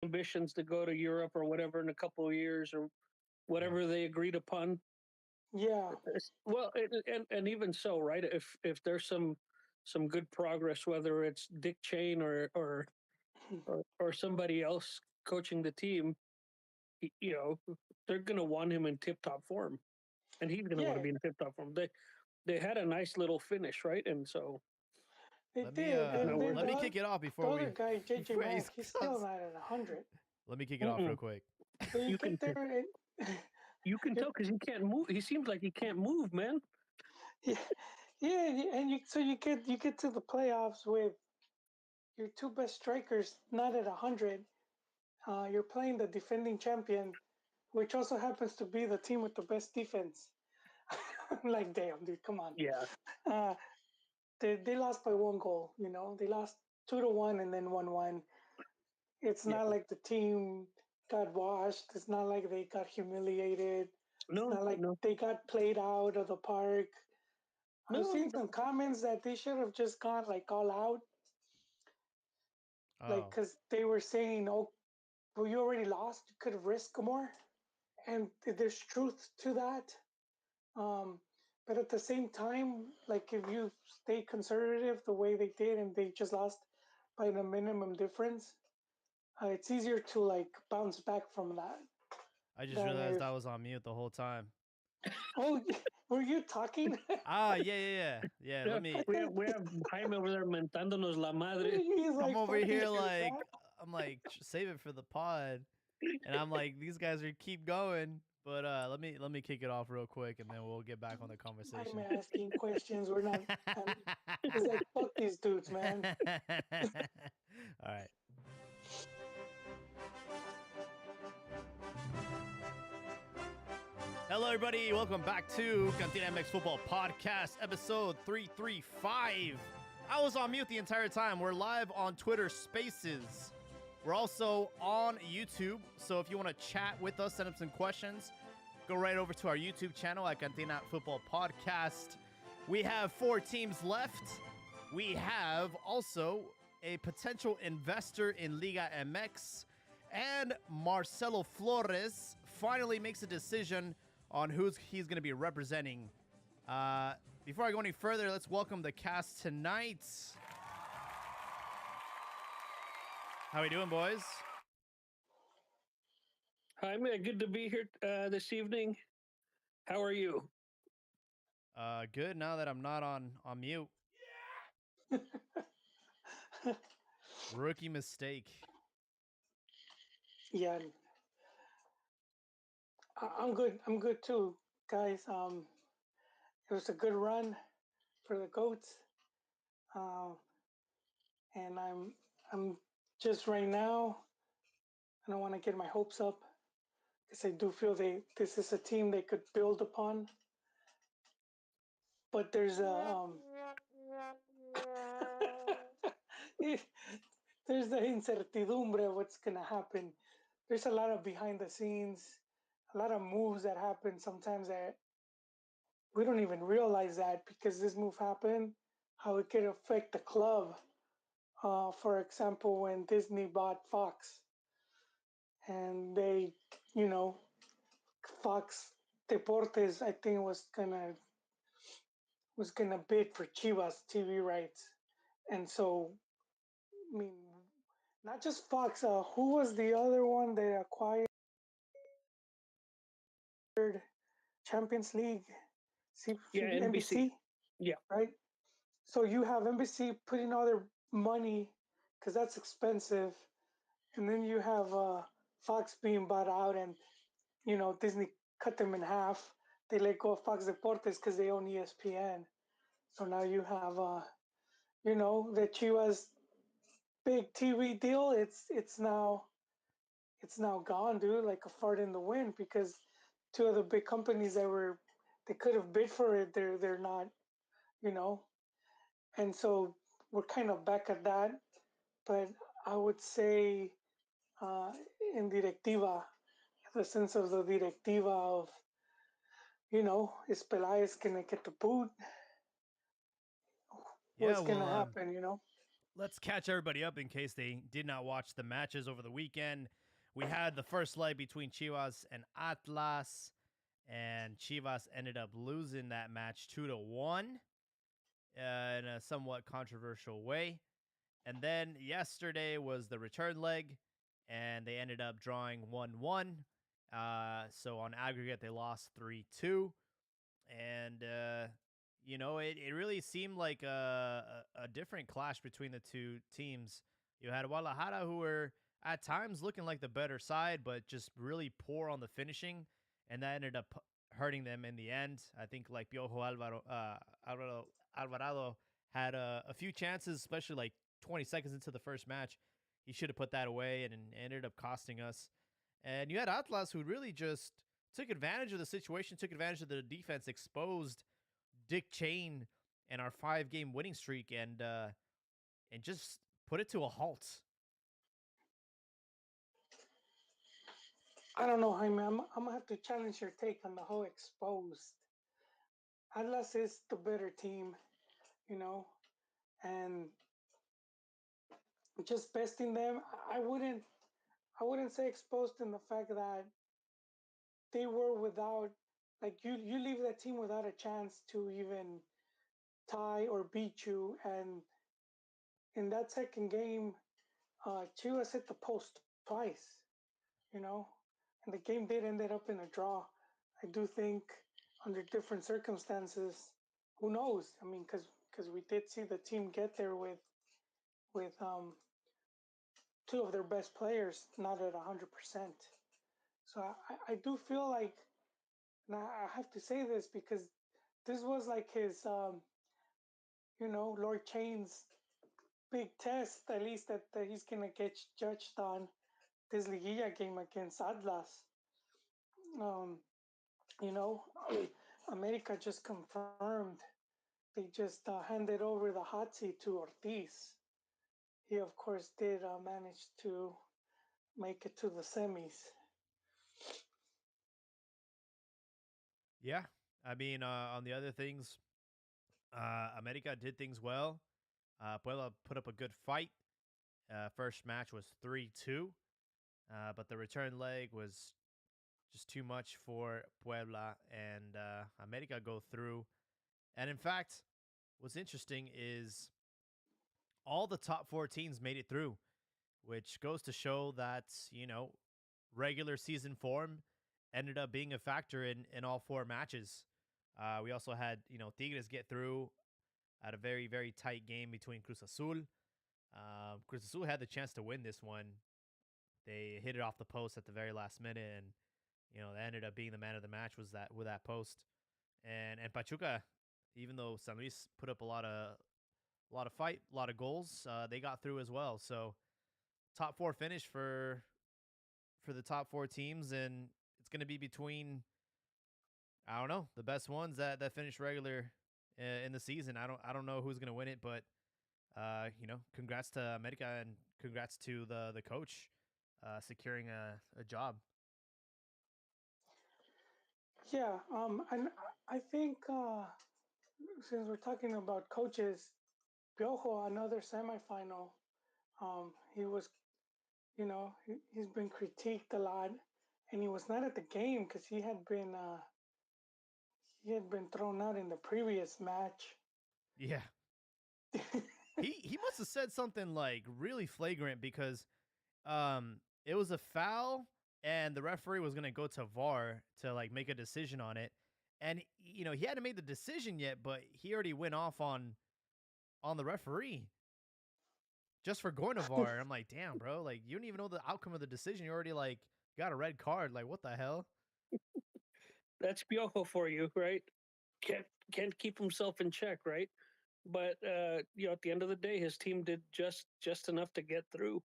ambitions to go to Europe or whatever in a couple of years or Yeah. whatever they agreed upon. Yeah, Well, and even so, right? If there's some good progress, whether it's Dick Chain or somebody else coaching the team, you know, they're going to want him in tip top form, and he's going to want to yeah, be in tip top form. They had a nice little finish, right? And so they Let me did. And then let me kick it off the before other we guy, JJ before he Mack, he's still comes. not at 100. Let me kick it off real mm-mm. quick. So you you get can there and you can it, tell because he can't move. He seems like he can't move, man. yeah, yeah, and you get to the playoffs with your two best strikers not at 100. You're playing the defending champion, which also happens to be the team with the best defense. I'm like, damn, dude, come on. Yeah, Uh, they lost by 1 goal. They lost 2-1 and then 1-1. It's yeah. not like the team got washed. It's not like they got humiliated. It's No, not like no, they got played out of the park. I've no. seen some comments that they should have just gone like all out, like Oh, because they were saying, "Oh, well, you already lost. You could have risked more," and there's truth to that. Um, but at the same time, like if you stay conservative the way they did and they just lost by the minimum difference, it's easier to like bounce back from that I just than realized if, I was on mute the whole time. oh, were you talking? Ah, yeah. Yeah, Let me. we have Jaime over there mentándonos la madre. He's I'm like, over fuck these here dudes, like man. I'm like save it for the pod, and I'm like these guys are keep going. But let me kick it off real quick, and then we'll get back on the I'm conversation. asking questions. We're not. And he's like, fuck these dudes, man. All right. Hello, everybody. Welcome back to Cantina MX Football Podcast, episode 335. I was on mute the entire time. We're live on Twitter Spaces. We're also on YouTube. So if you want to chat with us, send up some questions, go right over to our YouTube channel at Cantina Football Podcast. We have 4 teams left. We have also a potential investor in Liga MX. And Marcelo Flores finally makes a decision on who he's going to be representing. Before I go any further, let's welcome the cast tonight. How we doing, boys? Jaime, good to be here this evening. How are you? Good. Now that I'm not on mute. Rookie mistake. Yeah, I'm good. I'm good too, guys. It was a good run for the goats. Um, and I'm just right now. I don't want to get my hopes up because I do feel this is a team they could build upon. But there's there's the incertidumbre of what's gonna happen. There's a lot of behind the scenes, a lot of moves that happen sometimes that we don't even realize that because this move happened, how it could affect the club. For example, when Disney bought Fox and they, you know, Fox Deportes, I think was gonna bid for Chivas TV rights, and so I mean, not just Fox. Who was the other one they acquired? Champions League, Yeah, NBC. NBC, Yeah, right? So you have NBC putting all their money because that's expensive, and then you have Fox being bought out, and Disney cut them in half. They let go of Fox Deportes because they own ESPN. So now you have the Chivas big TV deal. It's now gone, dude. Like a fart in the wind because two of the big companies they could have bid for it. They're not, you know, and so we're kind of back at that. But I would say uh, in directiva, the sense of the directiva of is Pelaez gonna get the boot? Yeah. What's gonna Well, happen? let's catch everybody up in case they did not watch the matches over the weekend. We had the first leg between Chivas and Atlas, and Chivas ended up losing that match 2-1 in a somewhat controversial way. And then yesterday was the return leg, and they ended up drawing 1-1. So on aggregate, they lost 3-2. And, it really seemed like a different clash between the two teams. You had Guadalajara, who were at times looking like the better side, but just really poor on the finishing. And that ended up hurting them in the end. I think like Piojo Alvarado had a few chances, especially like 20 seconds into the first match. He should have put that away, and it ended up costing us. And you had Atlas, who really just took advantage of the situation, took advantage of the defense, exposed Dick Chain and our 5-game winning streak, and just put it to a halt. I don't know, Jaime. I'm gonna have to challenge your take on the whole exposed. Atlas is the better team, you know, and just besting them. I wouldn't say exposed in the fact that they were without, like, you leave that team without a chance to even tie or beat you. And in that second game, Chivas hit the post twice, you know, and the game did ended up in a draw. I do think under different circumstances, who knows? I mean, because we did see the team get there with two of their best players not at 100%. So I do feel like, and I have to say this because this was like his, Lord Chain's big test, at least that he's going to get judged on this Liguilla game against Atlas. Um, you know, America just confirmed. They just handed over the hot seat to Ortiz. He, of course, did manage to make it to the semis. Yeah. I mean, on the other things, America did things well. Puebla put up a good fight. First match was 3-2, but the return leg was just too much for Puebla, and America go through. And in fact, what's interesting is all the top 4 teams made it through, which goes to show that, regular season form ended up being a factor in all 4 matches. We also had, Tigres get through at a very, very tight game between Cruz Azul. Cruz Azul had the chance to win this one. They hit it off the post at the very last minute, and that ended up being the man of the match was that with that post. And Pachuca, even though San Luis put up a lot of fight, a lot of goals, they got through as well. So top 4 finish for the top 4 teams, and it's going to be between, I don't know, the best ones that finish regular in the season. I don't know who's going to win it, but congrats to America, and congrats to the coach securing a job. Yeah, and I think since we're talking about coaches, Piojo, another semifinal. He was, he's been critiqued a lot, and he was not at the game because he had been thrown out in the previous match. Yeah. he must have said something like really flagrant because it was a foul and the referee was going to go to VAR to like make a decision on it. And he hadn't made the decision yet, but he already went off on the referee just for going to VAR. I'm like, "Damn, bro, like you don't even know the outcome of the decision. You already like got a red card. Like what the hell?" That's Piojo for you, right? Can't keep himself in check, right? But at the end of the day, his team did just enough to get through.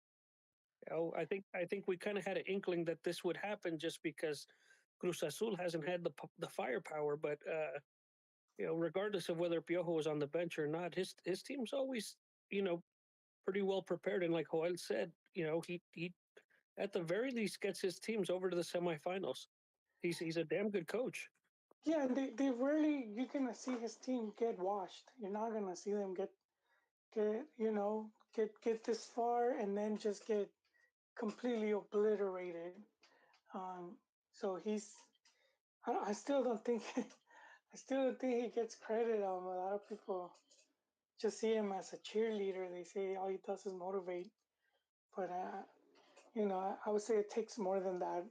I think we kind of had an inkling that this would happen just because Cruz Azul hasn't had the firepower. But regardless of whether Piojo was on the bench or not, his team's always pretty well prepared. And like Joel said, he at the very least gets his teams over to the semifinals. He's a damn good coach. Yeah, and they rarely, you're gonna see his team get washed. You're not gonna see them get this far and then just get completely obliterated. Um, so I still don't think I still don't think he gets credit. A lot of people just see him as a cheerleader. They say all he does is motivate, but I would say it takes more than that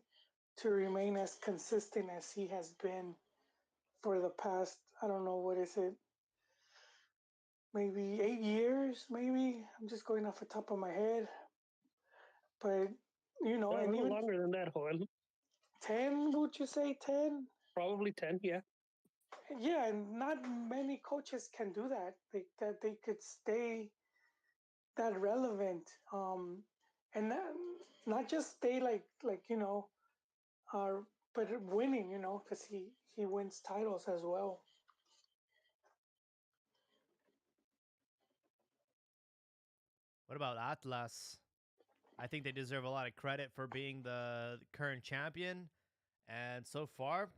to remain as consistent as he has been for the past. I don't know what is it, maybe 8 years. Maybe I'm just going off the top of my head, but A and little even longer than that, Joel. 10. Would you say 10? Probably 10. Yeah. Yeah, and not many coaches can do that. That they could stay that relevant, and not just stay uh, but winning. Because he wins titles as well. What about Atlas? I think they deserve a lot of credit for being the current champion, and so far,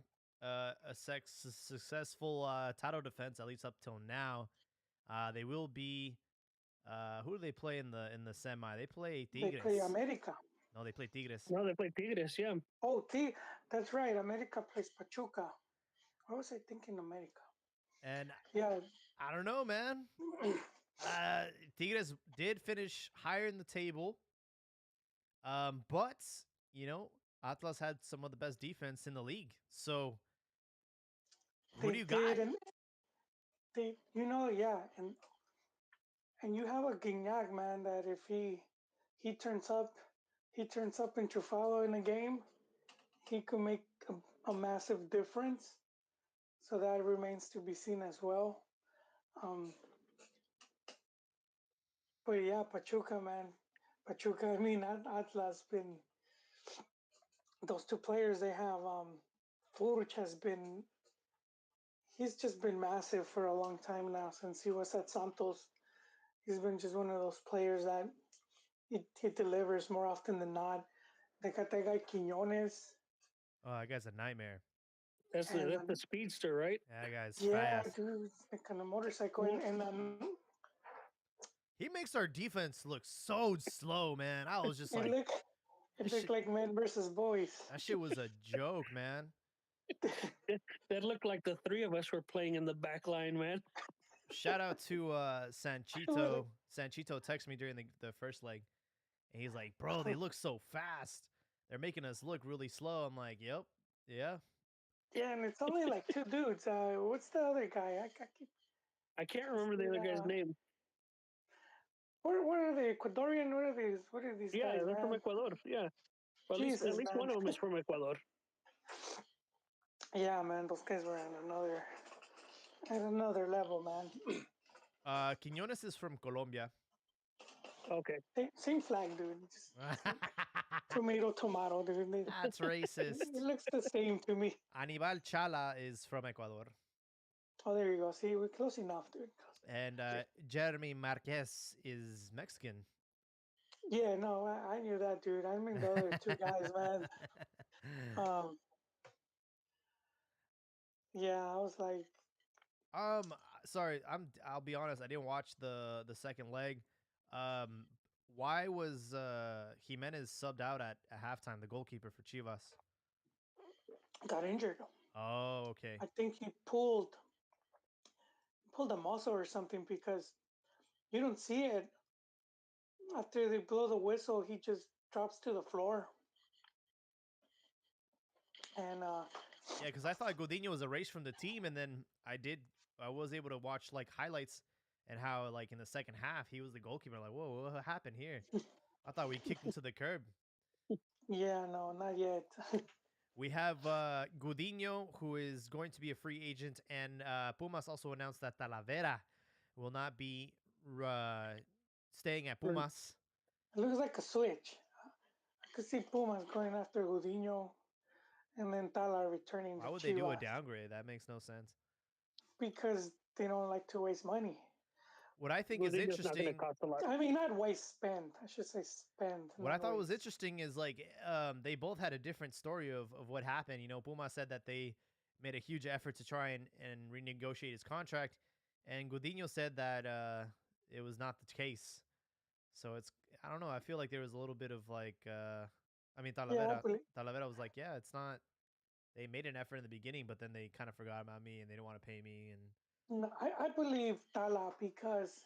successful title defense at least up till now. They will be. Who do they play in the semi? They play They Tigres. play America. No, they play Tigres. No, they play Tigres. Yeah. Oh, that's right. America plays Pachuca. What was I thinking? America. And Yeah. I don't know, man. Tigres did finish higher in the table. But Atlas had some of the best defense in the league. So what do you got? And yeah, and you have a Guignac, man, that if he turns up, in Trufalo in a game, he could make a massive difference. So that remains to be seen as well. But yeah, Pachuca, man, Pachuca. I mean, Atlas been those two players they have. Furch has been. He's just been massive for a long time now since he was at Santos. He's been just one of those players that he delivers more often than not. They got that guy Quinones. Oh, that guy's a nightmare. That's the speedster, right? Yeah, that guy's yeah, fast. dude, like on a motorcycle, and he makes our defense look so slow, man. I was just like, it looked like men versus boys. That shit was a joke, man. That looked like the three of us were playing in the back line, man. Shout out to Sanchito. Sanchito texted me during the first leg, and he's like, "Bro, they look so fast. They're making us look really slow." I'm like, "Yep, yeah." Yeah, and it's only like two dudes. What's the other guy? I can't remember the other guy's name. What are they? Ecuadorian? What are these yeah, guys? They're from Ecuador. Yeah. Well, at least one of them is from Ecuador. Yeah, man, those guys were at another level, man. Quinones is from Colombia. Okay. Same flag, dude. Tomato, dude. That's racist. It looks the same to me. Anibal Chala is from Ecuador. Oh, there you go. See, we're close enough, dude. And Jeremy Marquez is Mexican. Yeah, no, I knew that, dude. I mean, the other two guys, man. Yeah, I was like, sorry, I'll be honest, I didn't watch the second leg. Why was Jimenez subbed out at halftime, the goalkeeper for Chivas? Got injured. Oh, okay. I think he pulled a muscle or something, because you don't see it. After they blow the whistle, he just drops to the floor. And yeah, because I thought Godinho was erased from the team, and then I was able to watch like highlights and how like in the second half he was the goalkeeper. Like, whoa, what happened here? I thought we kicked him to the curb. Yeah, no, not yet. We have Godinho, who is going to be a free agent, and Pumas also announced that Talavera will not be staying at Pumas. It looks like a switch. I could see Pumas going after Godinho, and then Tala returning. Why would they do a downgrade? That makes no sense. Because they don't like to waste money. What I think is interesting. I mean, not waste, spend. I should say spend. What I thought was interesting is like they both had a different story of what happened. You know, Puma said that they made a huge effort to try and renegotiate his contract, and Godinho said that it was not the case. So it's I don't know. I feel like there was a little bit of like I mean Yeah, Talavera was like, yeah, it's not. They made an effort in the beginning, but then they kind of forgot about me and they didn't want to pay me. And no, I believe Tala because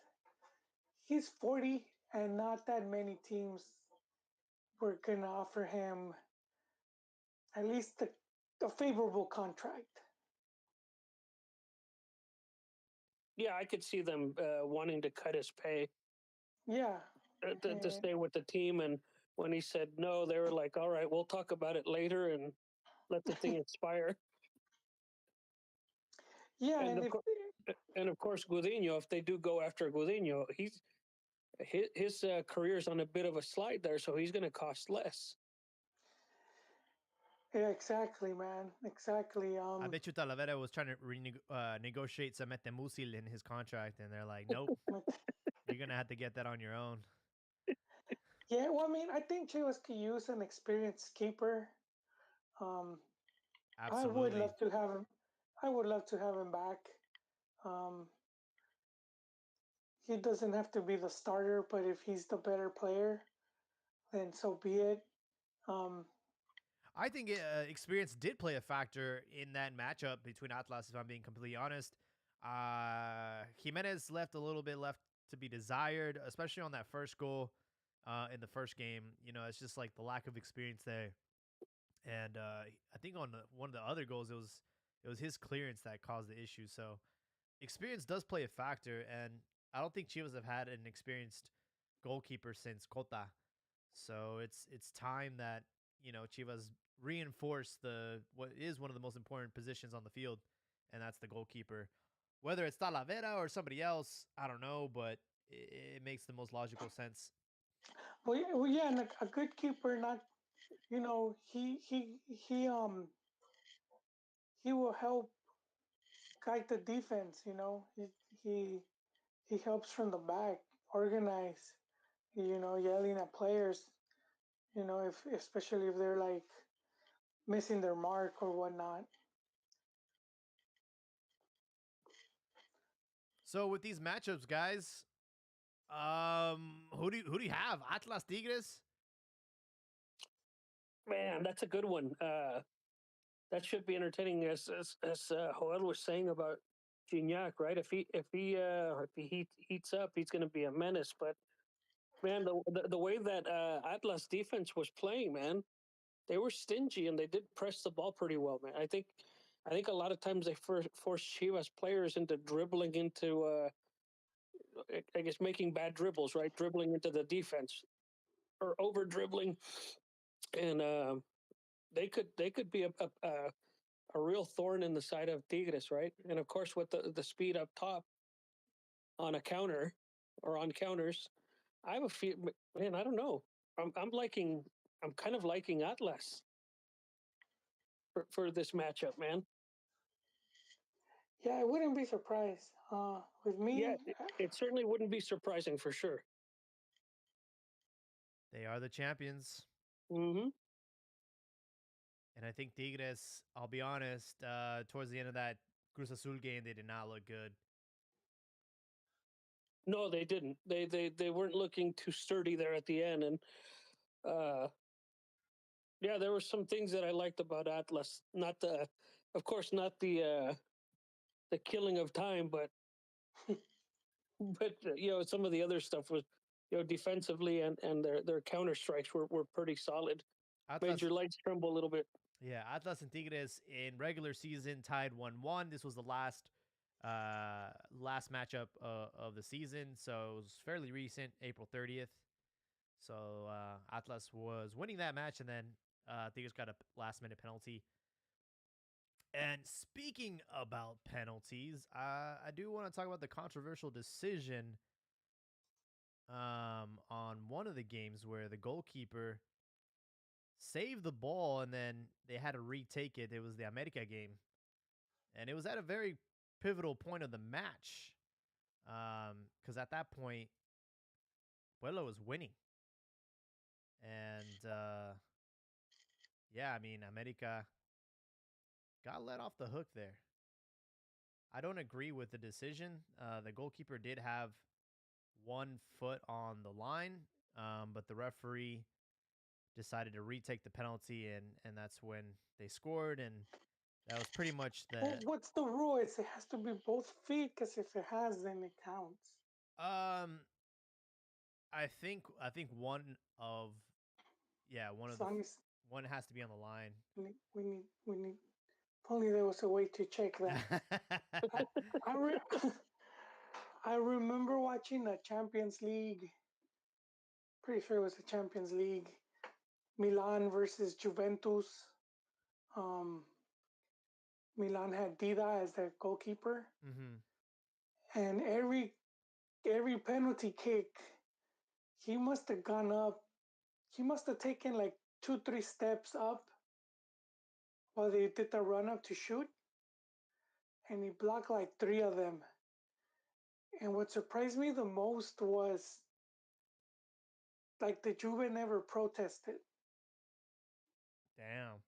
he's 40 and not that many teams were going to offer him at least a favorable contract. Yeah, I could see them wanting to cut his pay Yeah. to And, stay with the team. And when he said no, they were like, "All right, we'll talk about it later and let the thing expire." yeah, And and of if course, Gudiño, if they do go after Gudiño, his career's on a bit of a slide there, so he's going to cost less. yeah, exactly, man, exactly. I bet you Talavera was trying to negotiate some Musil in his contract, and they're like, nope, you're gonna have to get that on your own. Yeah, well, I mean, I think Chivas could use an experienced keeper. Um, I would Absolutely. love to have him. I would love to have him back. Um, he doesn't have to be the starter, but if he's the better player, then so be it. Um, I think experience did play a factor in that matchup between Atlas, if I'm being completely honest. Jimenez left a little bit left to be desired, especially on that first goal in the first game. You know, it's just like the lack of experience there. And I think on one of the other goals, it was his clearance that caused the issue. So experience does play a factor, and I don't think Chivas have had an experienced goalkeeper since Cota. So it's time that Chivas reinforce the what is one of the most important positions on the field, and that's the goalkeeper. Whether it's Talavera or somebody else, I don't know, but it makes the most logical sense. well, yeah, and a good keeper, not he will help guide the defense. He he helps from the back, organize. Yelling at players. If especially if they're like missing their mark or whatnot. So with these matchups, guys, who do you have? Atlas Tigres? Man, that's a good one. That should be entertaining, as Joel was saying about Gignac, right? If he heats up, he's going to be a menace. But man, the way that Atlas defense was playing, man, they were stingy and they did press the ball pretty well, man. I think a lot of times they force Chivas players into dribbling into, I guess, making bad dribbles, right? Dribbling into the defense or over dribbling, and they could be a real thorn in the side of Tigres, right? And of course, with the speed up top on a counter or on counters, I have a feel, man. I don't know. I'm liking. I'm kind of liking Atlas for this matchup, man. Yeah, I wouldn't be surprised. With Yeah, me, it certainly wouldn't be surprising for sure. They are the champions. Hmm. And I think Tigres, I'll be honest, towards the end of that Cruz Azul game, they did not look good. No, they didn't. They weren't looking too sturdy there at the end, and uh, yeah, there were some things that I liked about Atlas. Not the, of course, not the killing of time, but some of the other stuff was, defensively and their counter strikes were pretty solid. Made Atlas, your legs tremble a little bit. yeah, Atlas and Tigres in regular season tied 1-1. This was the last matchup of the season, so it was fairly recent, April 30th. So Atlas was winning that match, and then Tigres got a last minute penalty. And speaking about penalties, I do want to talk about the controversial decision on one of the games where the goalkeeper saved the ball and then they had to retake it. It was the America game. And it was at a very pivotal point of the match. Because at that point, Puebla was winning. And yeah, I mean, America got let off the hook there. I don't agree with the decision. The goalkeeper did have 1 foot on the line, but the referee decided to retake the penalty, and that's when they scored, and that was pretty much Well, the what's the rule? It has to be both feet because if it has, then it counts. um. I think one of As the long as one has to be on the line. we need. If only there was a way to check that. I I remember watching a Champions League. Pretty sure it was the Champions League. Milan versus Juventus. Um, Milan had Dida as their goalkeeper, hmm and every penalty kick, he must have gone up. He must have taken like 2, 3 steps up while they did the run up to shoot, and he blocked like 3 of them. And what surprised me the most was like the Juve never protested. Damn.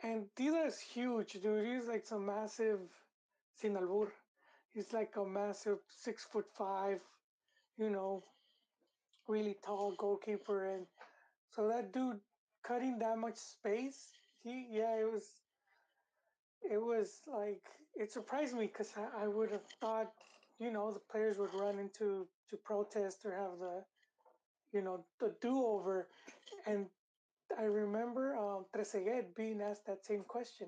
And Dida is huge, dude. He's like some massive Sin albur. He's like a massive 6'5", you know, really tall goalkeeper. And so that dude cutting that much space, it was like it surprised me because I would have thought, the players would run into to protest or have the do over. And I remember Trezeguet being asked that same question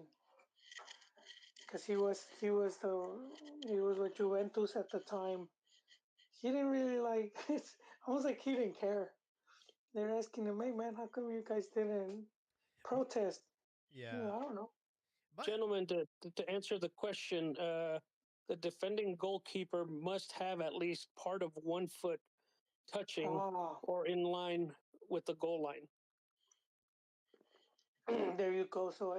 because he was with Juventus at the time. He didn't really like it's almost like he didn't care. They're asking him, "Hey man, how come you guys didn't protest?" Yeah. I don't know. But Gentlemen, to answer the question, the defending goalkeeper must have at least part of 1 foot touching Ah, or in line with the goal line. there you go. So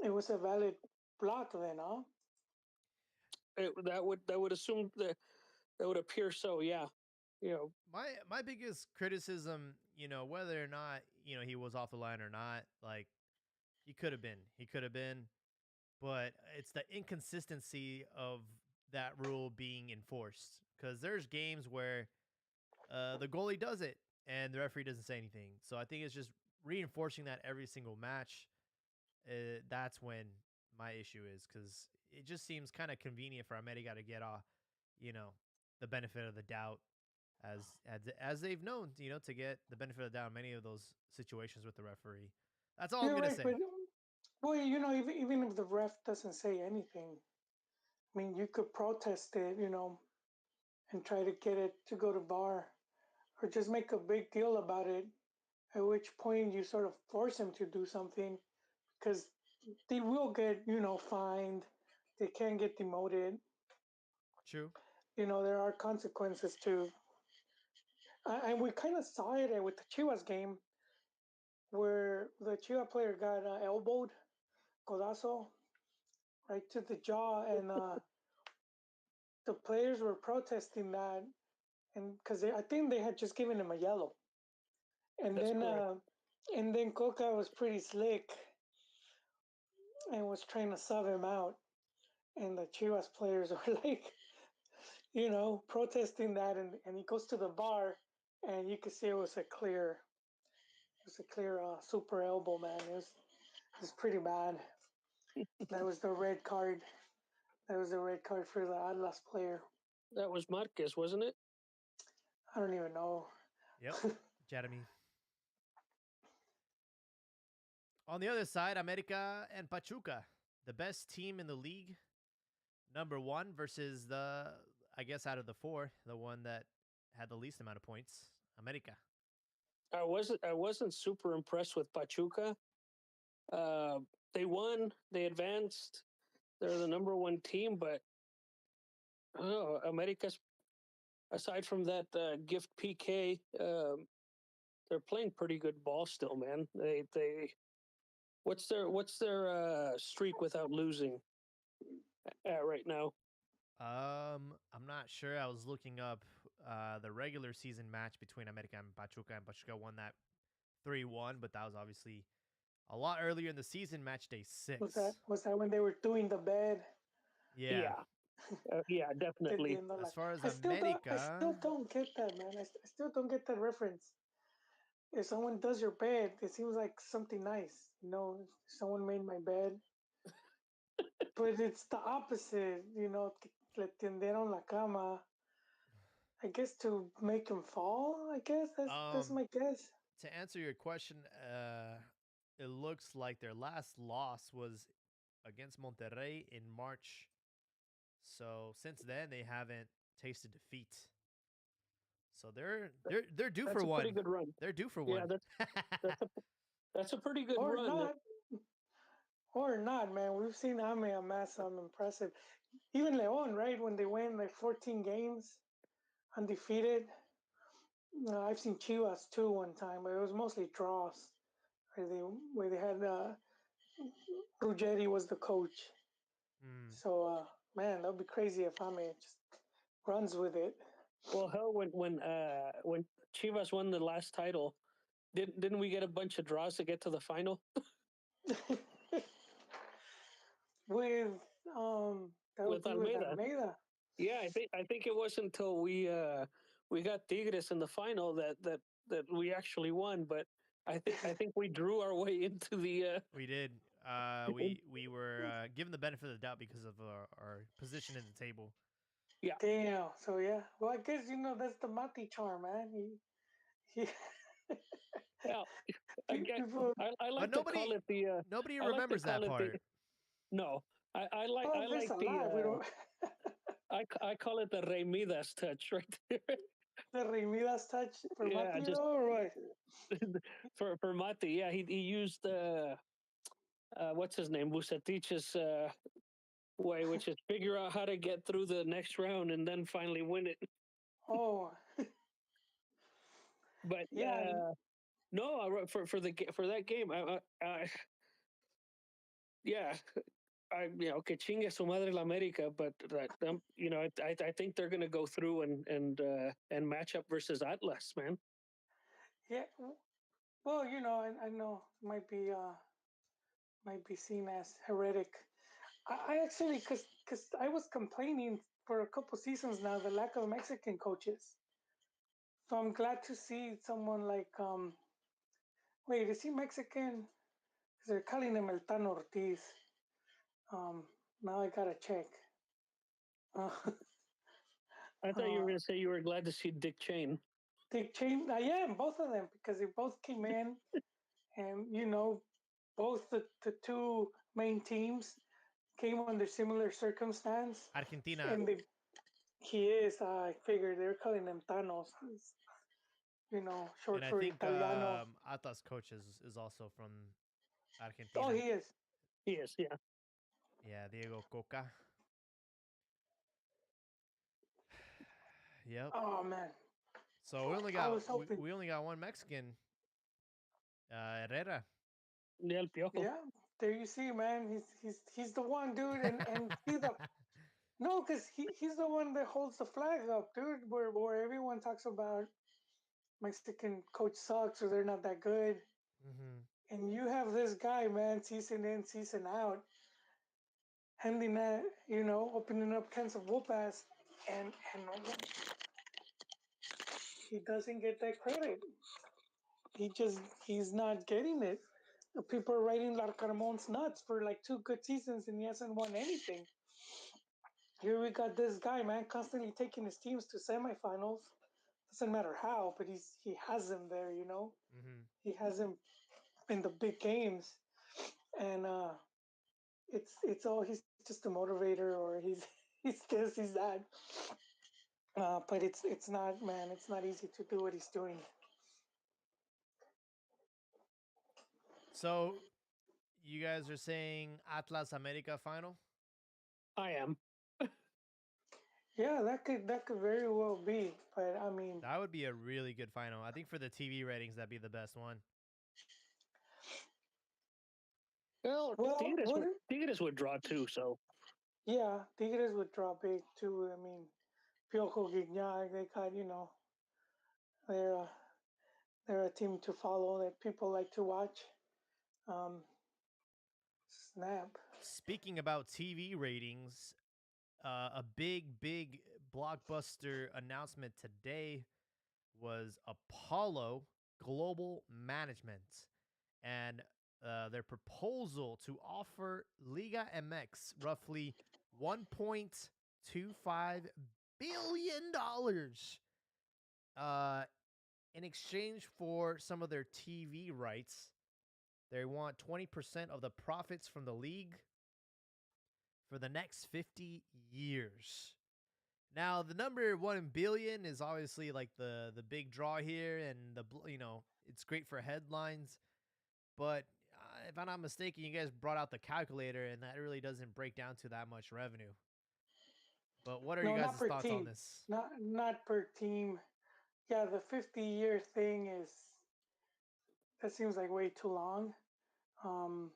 it was a valid block then, huh? That would assume that would appear so. Yeah, you know, my biggest criticism, whether or not, he was off the line or not, like he could have been. He could have been, but it's the inconsistency of that rule being enforced. Because there's games where the goalie does it and the referee doesn't say anything. So I think it's just reinforcing that every single match. That's when my issue is, because it just seems kind of convenient for America to get you know, the benefit of the doubt, as they've known, to get the benefit of the doubt in many of those situations with the referee. That's all I'm You're gonna right, say. but well, even if the ref doesn't say anything, I mean, you could protest it, and try to get it to go to VAR, or just make a big deal about it. At which point you sort of force him to do something, because they will get, fined. They can get demoted. True. There are consequences to, and we kind of saw it with the Chivas game, where the Chivas player got elbowed, codazo, right to the jaw, and the players were protesting that, and because I think they had just given him a yellow, and that's then correct. Coca was pretty slick and was trying to sub him out, and the Chivas players were like, protesting that, and he goes to the bar, and you could see it was a clear super elbow, man. It was pretty bad. That was the red card. That was the red card for the Atlas player. That was Marquez, wasn't it? I don't even know. Yep. Jeremy. On the other side, America and Pachuca, the best team in the league, number one versus I guess out of the four, the one that had the least amount of points, America. I wasn't super impressed with Pachuca. Uh, they won, they advanced, they're the number one team, but America's aside from that gift PK, they're playing pretty good ball still, man. They what's their streak without losing at right now? I'm not sure. I was looking up the regular season match between America and Pachuca won that 3-1, but that was obviously a lot earlier in the season, match day Was 6. that was that when they were doing the bed? Yeah. Yeah, Yeah, definitely. Perdiendo As la- far as I still America, don't get that, man. I still don't get that reference. If someone does your bed, it seems like something nice. You know, if someone made my bed, but it's the opposite. You know, le tendieron la cama. I guess to make him fall. I guess that's um, my guess. to answer your question, it looks like their last loss was against Monterrey in March. So since then, they haven't tasted defeat. So they're due That's for a one. pretty good run. They're due for Yeah, one. that's a pretty good Or run. not, or not, man. We've seen Ame amass some impressive. Even Leon, right? When they win like 14 games undefeated. I've seen Chivas too one time, but it was mostly draws. Where they had Ruggeri was the coach. Mm. So man, that'd be crazy if Ame just runs with it. Well, hell, when Chivas won the last title, didn't we get a bunch of draws to get to the final With that would with be with Almeida? Almeida. Yeah, I think it wasn't until we got Tigres in the final that we actually won. But I think we drew our way into the. We did. We were given the benefit of the doubt because of our position in the table. Yeah, Damn. So yeah. Well, I guess that's the Mati charm, man. He yeah. I get. people. I But like to call it the. nobody I like to remembers that call it the. part. No, I like Oh, I there's like a the. lot. We don't. I call it the Rey Midas touch right there. The Remidas touch for Yeah, Mati, just or what? for Mati. Yeah, he used what's his name, Vucetich's way, which is figure out how to get through the next round and then finally win it. Oh, But yeah. no, for that game, yeah, que chingue su madre la América, but I think they're gonna go through and match up versus Atlas, man. Yeah. Well, I know it might be seen as heretic. I actually, cause I was complaining for a couple seasons now the lack of Mexican coaches. So I'm glad to see someone like wait, is he Mexican? 'Cause they're calling him El Tan Ortiz. Um, Now I gotta check. Uh, I thought you were uh, gonna say you were glad to see Dick Chain. they changed. I am both of them because they both came in, and both the two main teams came under similar circumstance, Argentina, and he is. I figured they're calling him Thanos. and Short I for think Italiano. Atlas coach is also from Oh, Argentina. he is. He is, yeah. Yeah, Diego Coca. Yep. Oh man, So I was hoping. we only got one Mexican, Herrera. Yeah, El Piojo. Yeah, there you see, man. He's the one, dude, and see the no, because he's the one that holds the flag up, dude. Where everyone talks about Mexican coach sucks or they're not that good, Hmm. and you have this guy, man, season in, season out, handing that, opening up cans of whoop ass, and he doesn't get that credit. He's not getting it. People are writing Larcarmon's nuts for like 2 good seasons and he hasn't won anything. Here we got this guy, man, constantly taking his teams to semifinals. Doesn't matter how, but he has them there. Hmm. He has them in the big games, and it's all he's just a motivator or he's he's this, he's that. But it's not, man. It's not easy to do what he's doing. So you guys are saying Atlas America final? I am. Yeah, that could very well be. But I mean, That would be a really good final. I think for the TV ratings, that'd be the best one. Well, well, what? Tigres would draw too, so Yeah, Tigres would draw big too. I mean, Piojo Guignac, they got they're a, they're a team to follow that people like to watch. Um, Snap. Speaking about TV ratings, A big blockbuster announcement today was Apollo Global Management and their proposal to offer Liga MX roughly $1.25 billion in exchange for some of their TV rights. They want 20% of the profits from the league for the next 50 years. Now, the number 1 billion is obviously like the big draw here, and it's great for headlines. But if I'm not mistaken, you guys brought out the calculator, and that really doesn't break down to that much revenue. But what are No, you not guys' per thoughts on team. this? Not per team. Yeah, the 50-year thing that seems like way too long. Um,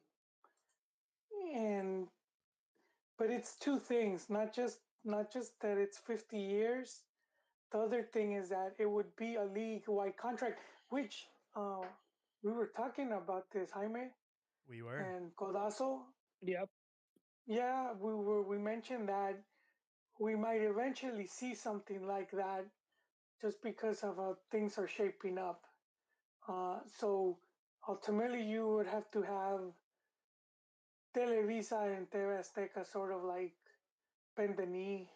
and but it's two things, not just that it's 50 years. The other thing is that it would be a league-wide contract, which we were talking about this, Jaime We were. and Codazo. Yep. Yeah, we mentioned that we might eventually see something like that just because of how things are shaping up. So ultimately, you would have to have Televisa and TV Azteca sort of like bend the knee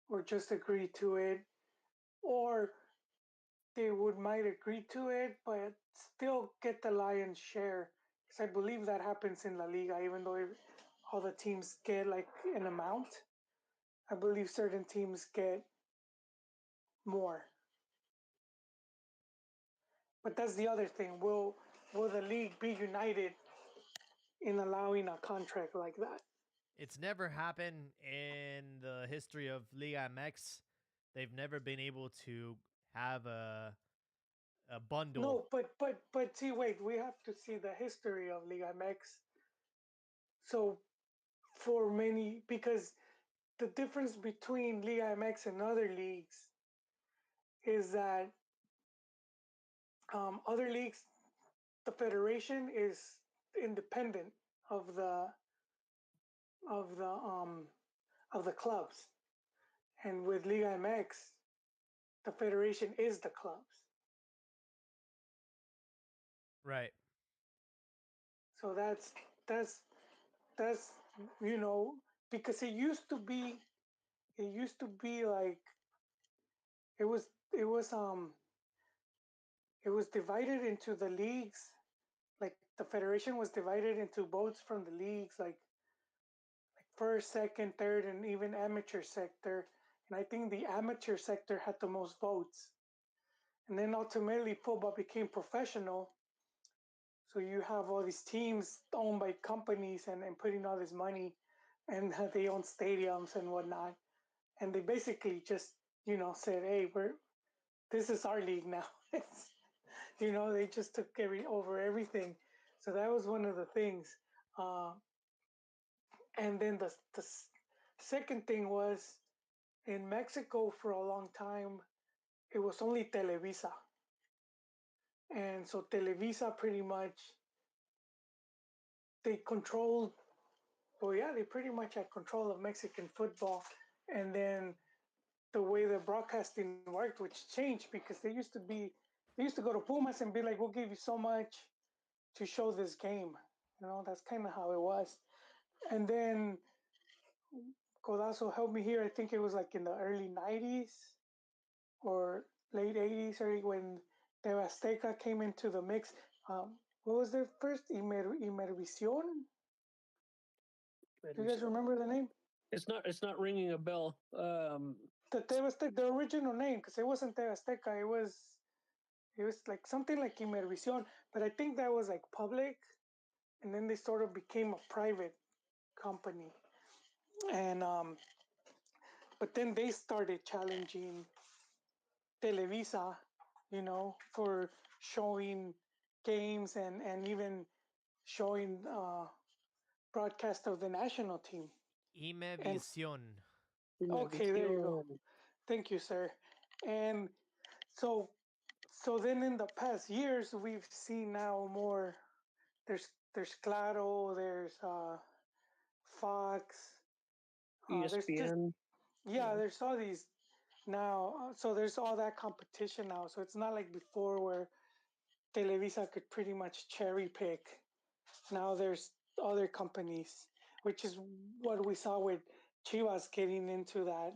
or just agree to it, or they might agree to it, but still get the lion's share. Because I believe that happens in La Liga, even though all the teams get like an amount. I believe certain teams get more. But that's the other thing. Will the league be united in allowing a contract like that? It's never happened in the history of Liga MX. They've never been able to have a bundle. No, but see, wait, we have to see the history of Liga MX. So for many, because the difference between Liga MX and other leagues is that other leagues, the federation is independent of the of the um of the clubs, and with Liga MX, the federation is the clubs. Right. So that's that's you know because it used to be like it was it was um it was divided into the leagues, like the federation was divided into votes from the leagues, like first, second, third, and even amateur sector. And I think the amateur sector had the most votes. And then ultimately, football became professional. So you have all these teams owned by companies and putting all this money, and they own stadiums and whatnot. And they basically just, said, "Hey, this is our league now." They just took over everything. So that was one of the things. Uh, and then the second thing was in Mexico for a long time, it was only Televisa. And so Televisa pretty much, they controlled, well, yeah, they pretty much had control of Mexican football. And then the way the broadcasting worked, which changed because they used to go to Pumas and be like, we'll give you so much to show this game. That's kind of how it was. And then Codazo helped me here. I think it was like in the early 90s or late 80s, or when TV Azteca came into the mix. What was their first? Imervisión? Do you guys remember the name? It's not ringing a bell. The TV Azteca, the original name, because it wasn't TV Azteca. It was like something like Imervisión, but I think that was like public, and then they sort of became a private company. And but then they started challenging Televisa, for showing games and even showing broadcast of the national team. And Imevisión. okay, there you go. Thank you, sir. And so so then in the past years, we've seen now more. There's Claro, there's Fox, There's just ESPN. yeah, there's all these now. So there's all that competition now. So it's not like before where Televisa could pretty much cherry pick. Now there's other companies, which is what we saw with Chivas getting into that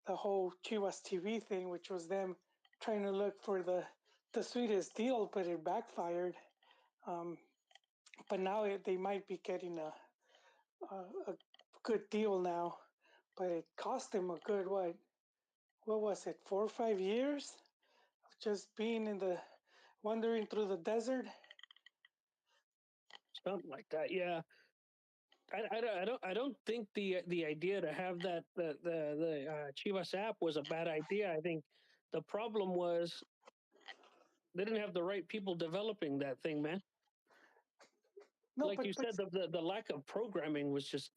the whole Chivas TV thing, which was them trying to look for the sweetest deal, but it backfired. Um, but now they might be getting a good deal now, but it cost them a good what was it, 4 or 5 years of just being in the wandering through the desert. Something like that. Yeah. I don't think the idea to have that the Chivas app was a bad idea. I think the problem was they didn't have the right people developing that thing, man. No, Like you said, the lack of programming was just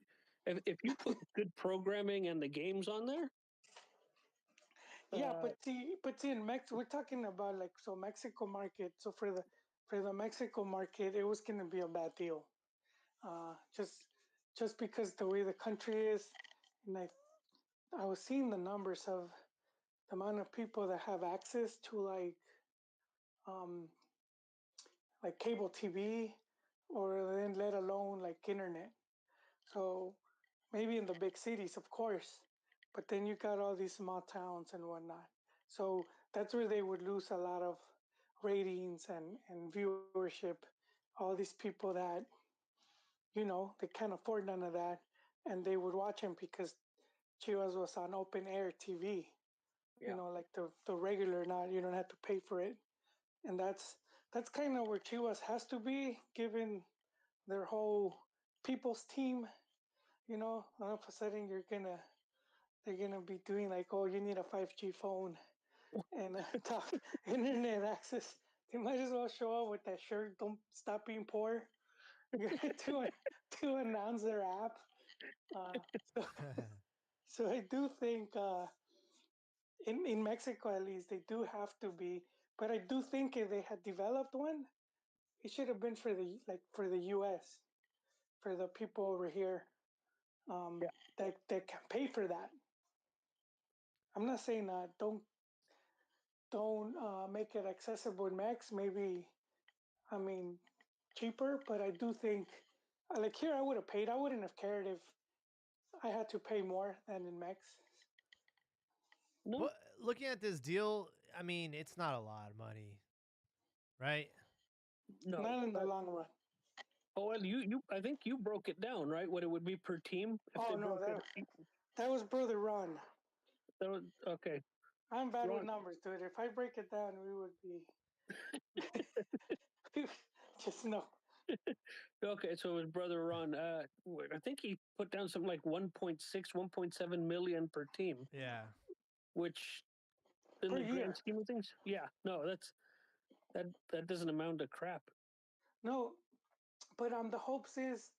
if you put good programming and the games on there, yeah, uh, but see, in Mexico, we're talking about like so Mexico market. So for the Mexico market, it was gonna be a bad deal. Just because the way the country is, and I was seeing the numbers of the amount of people that have access to um like cable TV, or then let alone like internet. So maybe in the big cities, of course, but then you got all these small towns and whatnot. So that's where they would lose a lot of ratings and viewership. All these people that they can't afford none of that, and they would watch him because Chivas was on open air TV. yeah. Like the regular, not you don't have to pay for it, and that's kind of where Chivas has to be, given their whole people's team. All of a sudden they're gonna be doing like, oh, you need a 5G phone and top internet access. They might as well show up with that shirt. Don't stop being poor to to announce their app. Uh, so, so I do think in Mexico at least they do have to be, but I do think if they had developed one, it should have been for the U.S. for the people over here um, Yeah. that can pay for that. I'm not saying don't make it accessible in Max. Maybe I mean cheaper, but I do think like here I would have paid. I wouldn't have cared if I had to pay more than in Max. No, But looking at this deal, I mean, it's not a lot of money, right? no. Not in the long run. Oh, well, I think you broke it down, right? What it would be per team if Oh they no, broke it. that was Brother Ron. That was, okay, I'm bad with Ron. numbers, dude. If I break it down, we would be just no. Okay, so his brother Ron, I think he put down something like 1.6, 1.7 million per team, Yeah. which in Per the year. grand scheme of things, yeah, no, that doesn't amount to crap. No, but the hopes is,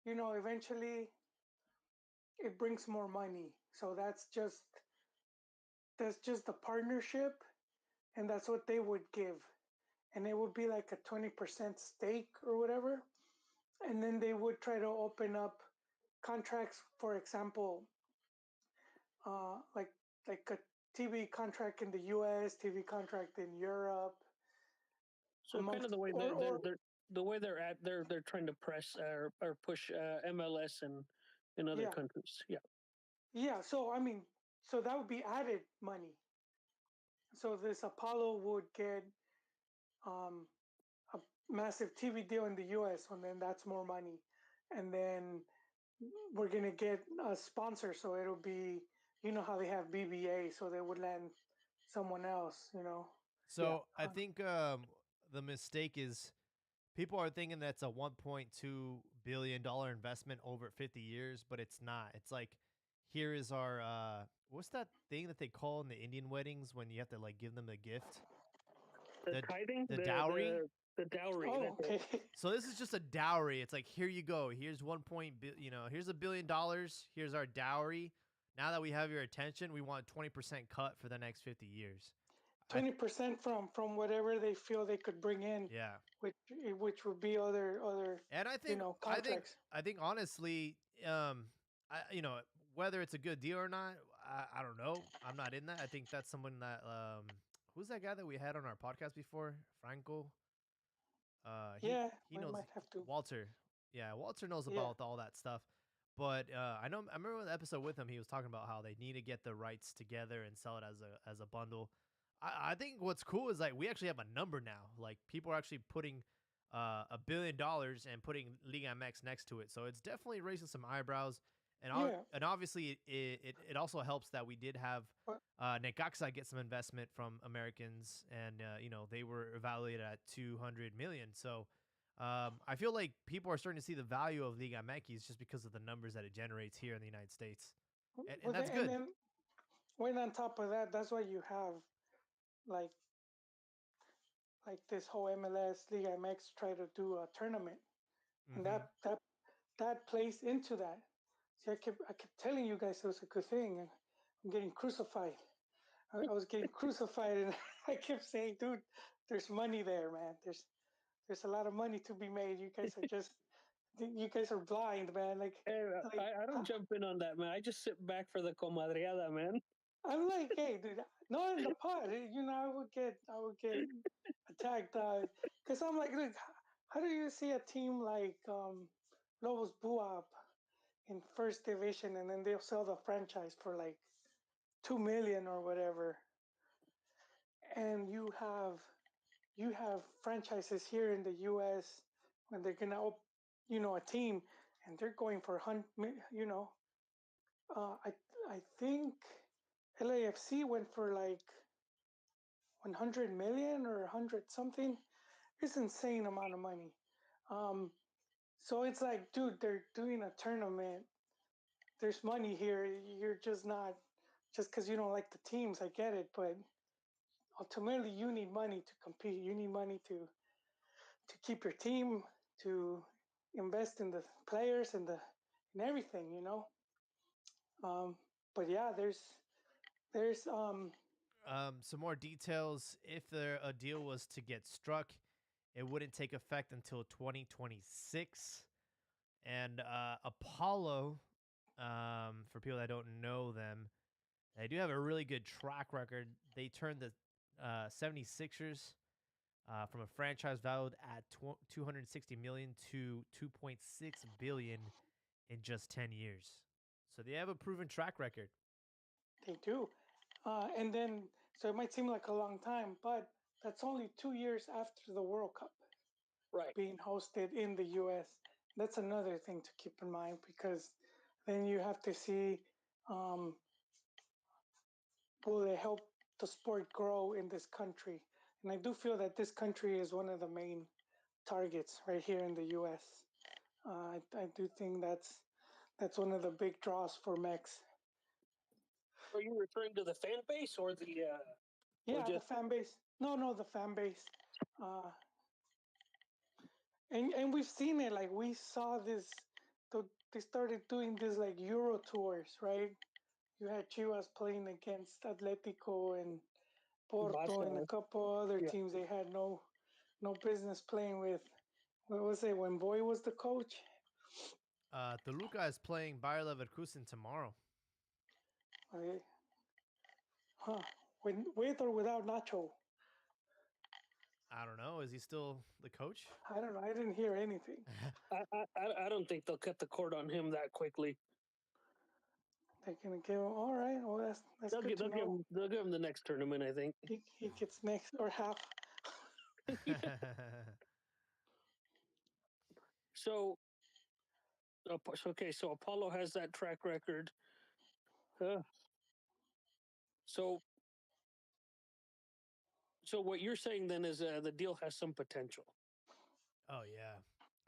eventually it brings more money. So that's just the partnership, and that's what they would give, and it would be like a 20% stake or whatever, and then they would try to open up contracts, for example, like a TV contract in the U.S., TV contract in Europe, So kind amongst of the way or the way they're trying to press or push MLS and in other yeah, countries. Yeah. yeah. So I mean, so that would be added money. So this Apollo would get um, a massive TV deal in the U.S. and then that's more money, and then we're gonna get a sponsor, so it'll be how they have BBA, so they would land someone else. Yeah. So I think the mistake is people are thinking that's a $1.2 billion investment over 50 years, but it's not. It's like, here is our what's that thing that they call in the Indian weddings when you have to like give them a gift? The The tithing, the dowry. the dowry. Oh, That's okay. it. So this is just a dowry. It's like, here you go. Here's here's $1 billion. Here's our dowry. Now that we have your attention, we want 20% cut for the next 50 years. 20% from whatever they feel they could bring in, Yeah. which would be other And I think contracts. honestly, I whether it's a good deal or not, I don't know. I'm not in that. I think that's someone that who's that guy that we had on our podcast before? Franco. He Yeah, he we knows might have to. Walter. Yeah, Walter knows Yeah, about all that stuff. But I know I remember the episode with him. He was talking about how they need to get the rights together and sell it as a bundle. I think what's cool is like we actually have a number now. Like people are actually putting $1 billion and putting Liga MX next to it. So it's definitely raising some eyebrows. yeah. And obviously it also helps that we did have But Necaxa get some investment from Americans, and they were evaluated at 200 million. So I feel like people are starting to see the value of Liga MX just because of the numbers that it generates here in the United States, and but then, that's and good. then when on top of that, that's why you have like this whole MLS Liga MX try to do a tournament, and Hmm. that plays into that. See, I kept telling you guys it was a good thing, and I'm getting crucified. I was getting crucified, and I kept saying, "Dude, there's money there, man. There's a lot of money to be made. You guys are blind, man. Hey, Like I don't jump in on that, man. I just sit back for the comadreada, man. I'm like, hey, dude, not in the pot. I would get attacked because I'm like, look, how do you see a team like Lobos Buap in first division, and then they'll sell the franchise for like 2 million or whatever, and you have franchises here in the U.S. when they're gonna a team, and they're going for you know, I think LAFC went for like 100 million or 100 something. It's insane amount of money. Um, so it's like, dude, they're doing a tournament. There's money here. You're just not just because you don't like the teams. I get it, but ultimately, you need money to compete. You need money to keep your team, to invest in the players and the and everything. Um, but yeah, there's Some more details. If a deal was to get struck, it wouldn't take effect until 2026. And Apollo, for people that don't know them, they do have a really good track record. They turned the 76ers from a franchise valued at 260 million to 2.6 billion in just 10 years. So they have a proven track record. they do. And then, so it might seem like a long time, but that's only 2 years after the World Cup Right. being hosted in the US. That's another thing to keep in mind because then you have to see um, will it help the sport grow in this country? And I do feel that this country is one of the main targets right here in the US. I do think that's one of the big draws for Mex. Are you referring to the fan base or Yeah, the just fan base. No, the fan base. Uh, and we've seen it. Like we saw this. They started doing this like Euro tours, right? You had Chivas playing against Atletico and Porto and a Barca? couple other Yeah. teams they had no business playing with. What was it when Boy was the coach? Toluca is playing Bayer Leverkusen tomorrow. Okay. Huh? With or without Nacho? I don't know. Is he still the coach? I don't know. I didn't hear anything. I don't think they'll cut the cord on him that quickly. They're gonna give him. All right. Well, that's They'll good give to know. they'll give him the next tournament, I think. He gets next or half. So okay, so Apollo has that track record. Uh, so so what you're saying then is the deal has some potential. Oh yeah.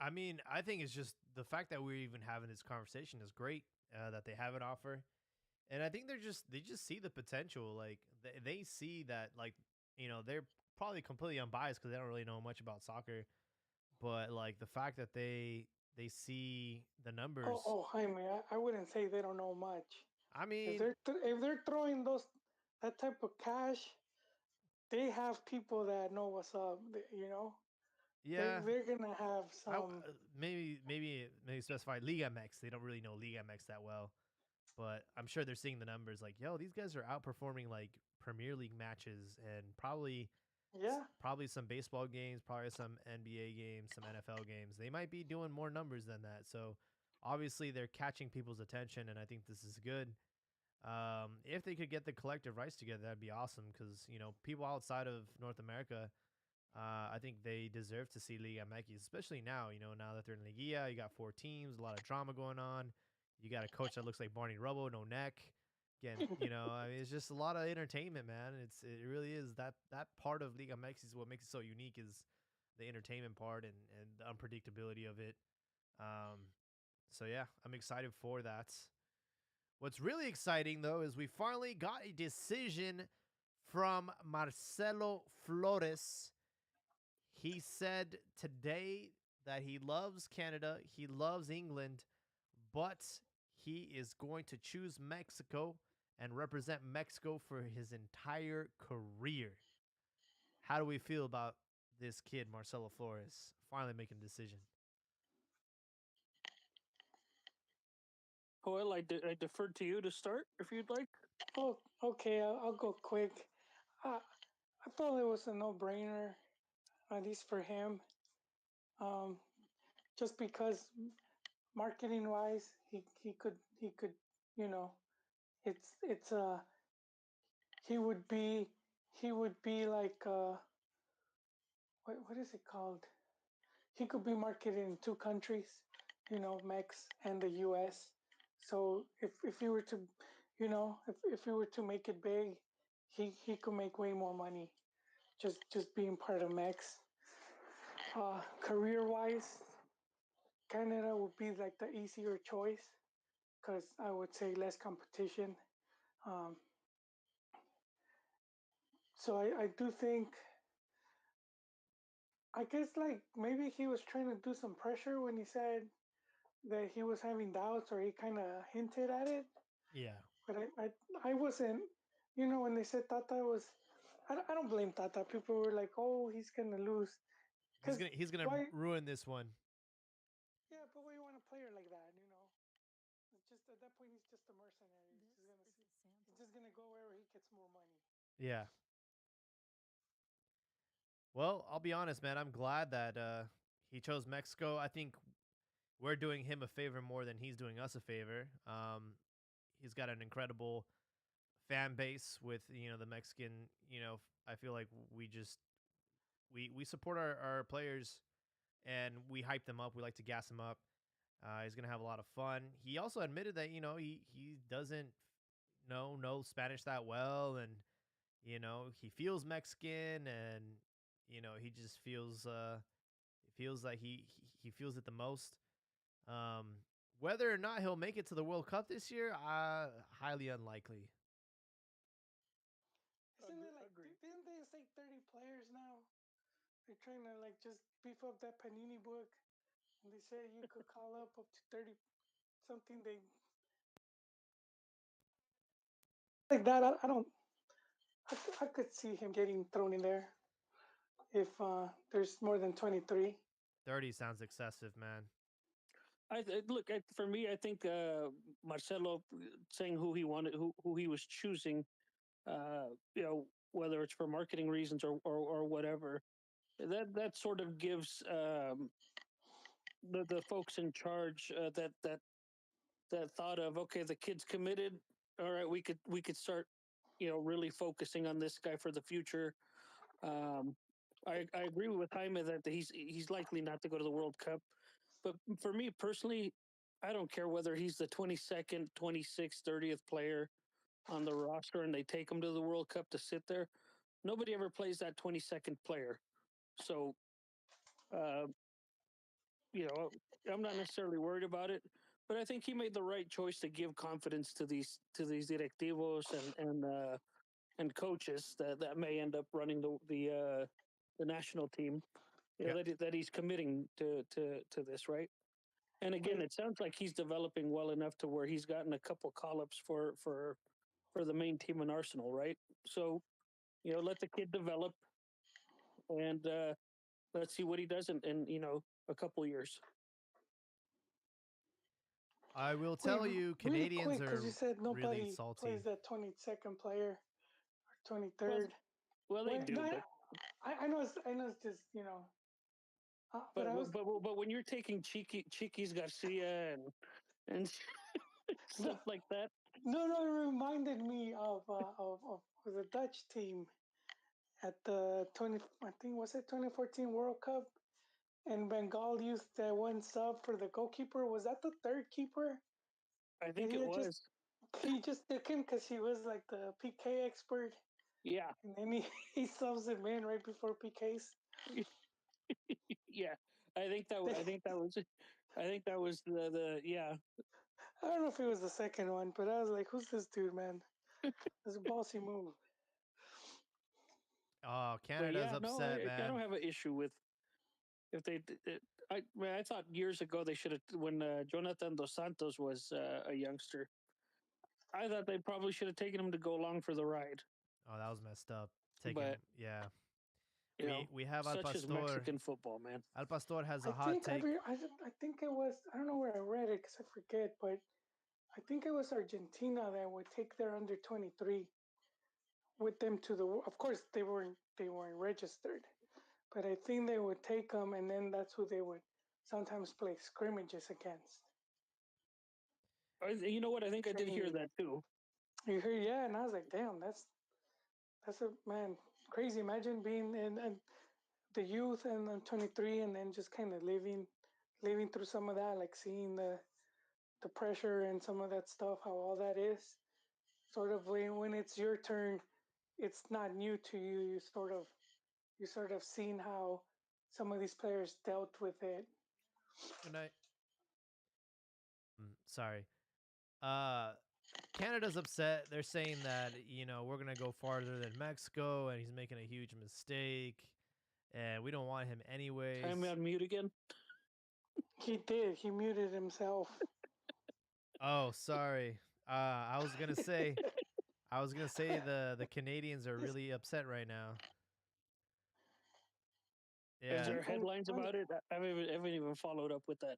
I mean, I think it's just the fact that we're even having this conversation is great. That they have an offer, and I think they just see the potential. Like they see that they're probably completely unbiased because they don't really know much about soccer, but like the fact that they see the numbers. Jaime, I wouldn't say they don't know much. I If mean, they're throwing that type of cash, they have people that know what's up. You know, yeah. they're gonna have I some. maybe specify Liga MX. They don't really know Liga MX that well, but I'm sure they're seeing the numbers like, yo, these guys are outperforming like Premier League matches and Yeah. probably some baseball games, probably some NBA games, some NFL games. They might be doing more numbers than that. So obviously they're catching people's attention, and I think this is good. If they could get the collective rights together, that'd be awesome because people outside of North America, I think they deserve to see Liga MX, especially now. Now that they're in Liguilla, you got 4 teams, a lot of drama going on. You got a coach that looks like Barney Rubble, no neck. Again, I mean, it's just a lot of entertainment, man. It really is that part of Liga MX is what makes it so unique is the entertainment part and the unpredictability of it. Um, so yeah, I'm excited for that. What's really exciting though is we finally got a decision from Marcelo Flores. He said today that he loves Canada, he loves England, but he is going to choose Mexico and represent Mexico for his entire career. How do we feel about this kid, Marcelo Flores, finally making a decision? Well, I defer to you to start if you'd like. Oh, okay. I'll go quick. I thought it was a no-brainer, at least for him. Um, just because marketing-wise, he could, you know, it's he would be like what is it called? He could be marketed in two countries, Mex and the U.S. So if you were to, if you were to make it big, he could make way more money just being part of Mex. Career wise, Canada would be like the easier choice because I would say less competition. Um, so I do think, I guess like maybe he was trying to do some pressure when he said that he was having doubts, or he kind of hinted at it. Yeah. But I wasn't, when they said Tata was, I don't blame Tata. People were like, oh, he's going to lose. Because He's gonna why? ruin this one. Yeah, but why you want a player like that? It's just at that point, he's just a mercenary. He's just gonna go wherever he gets more money. Yeah. Well, I'll be honest, man. I'm glad that he chose Mexico. I think we're doing him a favor more than he's doing us a favor. He's got an incredible fan base with the Mexican. I feel like we support our players and we hype them up. We like to gas him up. He's gonna have a lot of fun. He also admitted that he doesn't know Spanish that well, and he feels Mexican, and he just feels like he feels it the most. Whether or not he'll make it to the World Cup this year, highly unlikely. Isn't it like? Agreed. Didn't they say 30 players now? They're trying to like just beef up that Panini book, and they say you could call up to 30 something. They like that. I don't. I could see him getting thrown in there if there's more than 23. 30 sounds excessive, man. Look for me. I think Marcelo saying who he wanted, who he was choosing, whether it's for marketing reasons or whatever, that sort of gives the folks in charge that thought of, okay, the kid's committed. All right, we could start, really focusing on this guy for the future. Um, I agree with Jaime that he's likely not to go to the World Cup. But for me personally, I don't care whether he's the 22nd, 26th, 30th player on the roster and they take him to the World Cup to sit there. Nobody ever plays that 22nd player. So, uh, I'm not necessarily worried about it, but I think he made the right choice to give confidence to these directivos and coaches that may end up running the national team. Yep. That he's committing to this, right? And again, it sounds like he's developing well enough to where he's gotten a couple call-ups for the main team in Arsenal, right? So, let the kid develop, and let's see what he does in a couple years. I will tell Wait, you, really Canadians quick, because are you said really nobody salty. plays that 22nd player or Well, 23rd. well, they Wait, do, no, but I know it's just but I was but when you're taking Chiquis Garcia and no, stuff like that, no, it reminded me of the Dutch team at the 20, I think was it 2014 World Cup, and Bengal used that one sub for the goalkeeper. Was that the third keeper? I And think it was. he just took him because he was like the PK expert, Yeah, and then he he subs him in right before PKs. yeah. I think that was. I think that was the yeah. I don't know if it was the second one, but I was like, "Who's this dude, man? That's a bossy move." Oh, But Canada's yeah, no, upset, I man. don't have an issue with if they. I mean, I thought years ago they should have when Jonathan Dos Santos was a youngster. I thought they probably should have taken him to go along for the ride. Oh, that was messed up. Taking, But yeah. you know, We have Al such is Pastor. Mexican football, man. Al Pastor has I a hot think take. I think it was I don't know where I read it because I forget, but I think it was Argentina that would take their under 23 with them to the. Of course, they weren't registered, but I think they would take them, and then that's who they would sometimes play scrimmages against. You know what? I think I did hear Training. that too. You hear, yeah, and I was like, damn, that's a man crazy. Imagine being in the youth and then 23, and then just kind of living through some of that, like seeing the pressure and some of that stuff, how all that is. Sort of when it's your turn, it's not new to you. You sort of seen how some of these players dealt with it. Good night. Sorry. Uh, Canada's upset. They're saying that, we're going to go farther than Mexico and he's making a huge mistake and we don't want him anyways. I'm on mute again. He did. He muted himself. Oh, sorry. I was going to say the Canadians are really upset right now. Yeah. Is there headlines about it? I haven't even followed up with that.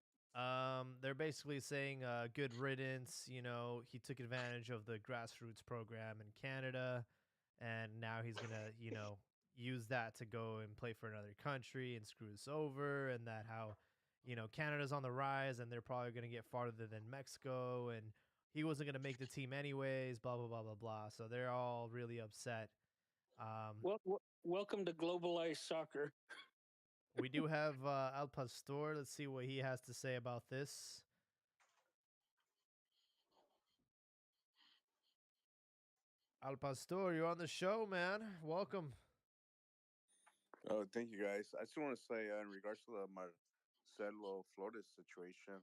They're basically saying good riddance. He took advantage of the grassroots program in Canada, and now he's gonna, use that to go and play for another country and screw us over. And that how, Canada's on the rise, and they're probably gonna get farther than Mexico, and he wasn't gonna make the team anyways. Blah blah blah blah blah. So they're all really upset. Well, welcome to globalized soccer. We do have Al Pastor. Let's see what he has to say about this. Al Pastor, you're on the show, man. Welcome. Oh, thank you, guys. I just want to say, in regards to the Marcelo Flores situation,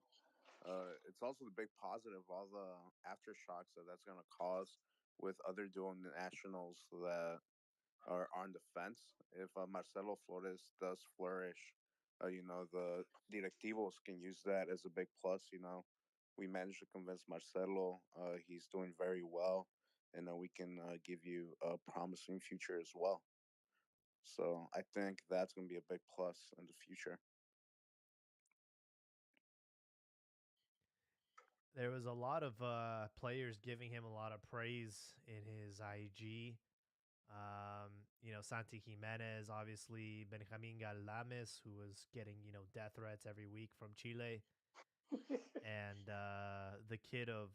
it's also the big positive, all the aftershocks that's going to cause with other dual nationals that are on the fence. If Marcelo Flores does flourish, the directivos can use that as a big plus. We managed to convince Marcelo. He's doing very well, and we can give you a promising future as well. So I think that's going to be a big plus in the future. There was a lot of players giving him a lot of praise in his IG. Santi Jimenez, obviously, Benjamin Galames, who was getting, death threats every week from Chile, and the kid of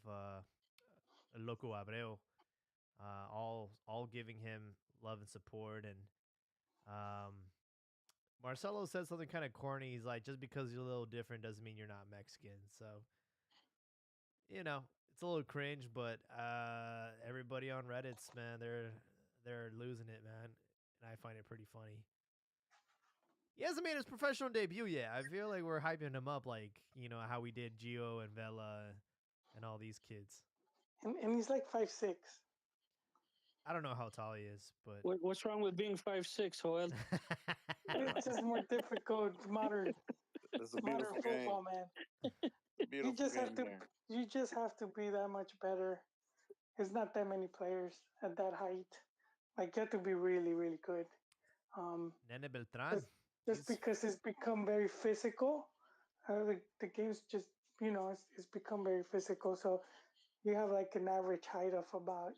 Loco Abreu, all giving him love and support. And um, Marcelo said something kind of corny. He's like, just because you're a little different doesn't mean you're not Mexican. So, it's a little cringe, but everybody on Reddit's, man, they're losing it, man, and I find it pretty funny. He hasn't made his professional debut yet. I feel like we're hyping him up, like how we did Gio and Vela and all these kids. And he's like 5'6". I don't know how tall he is, but What's wrong with being 5'6", Joel? It's just more difficult. Modern It's a beautiful game. football, man. Beautiful game. You just have to be that much better. There's not that many players at that height. Like you have to be really, really good. Nene Beltran. Just because it's become very physical, the game's just it's become very physical. So you have like an average height of about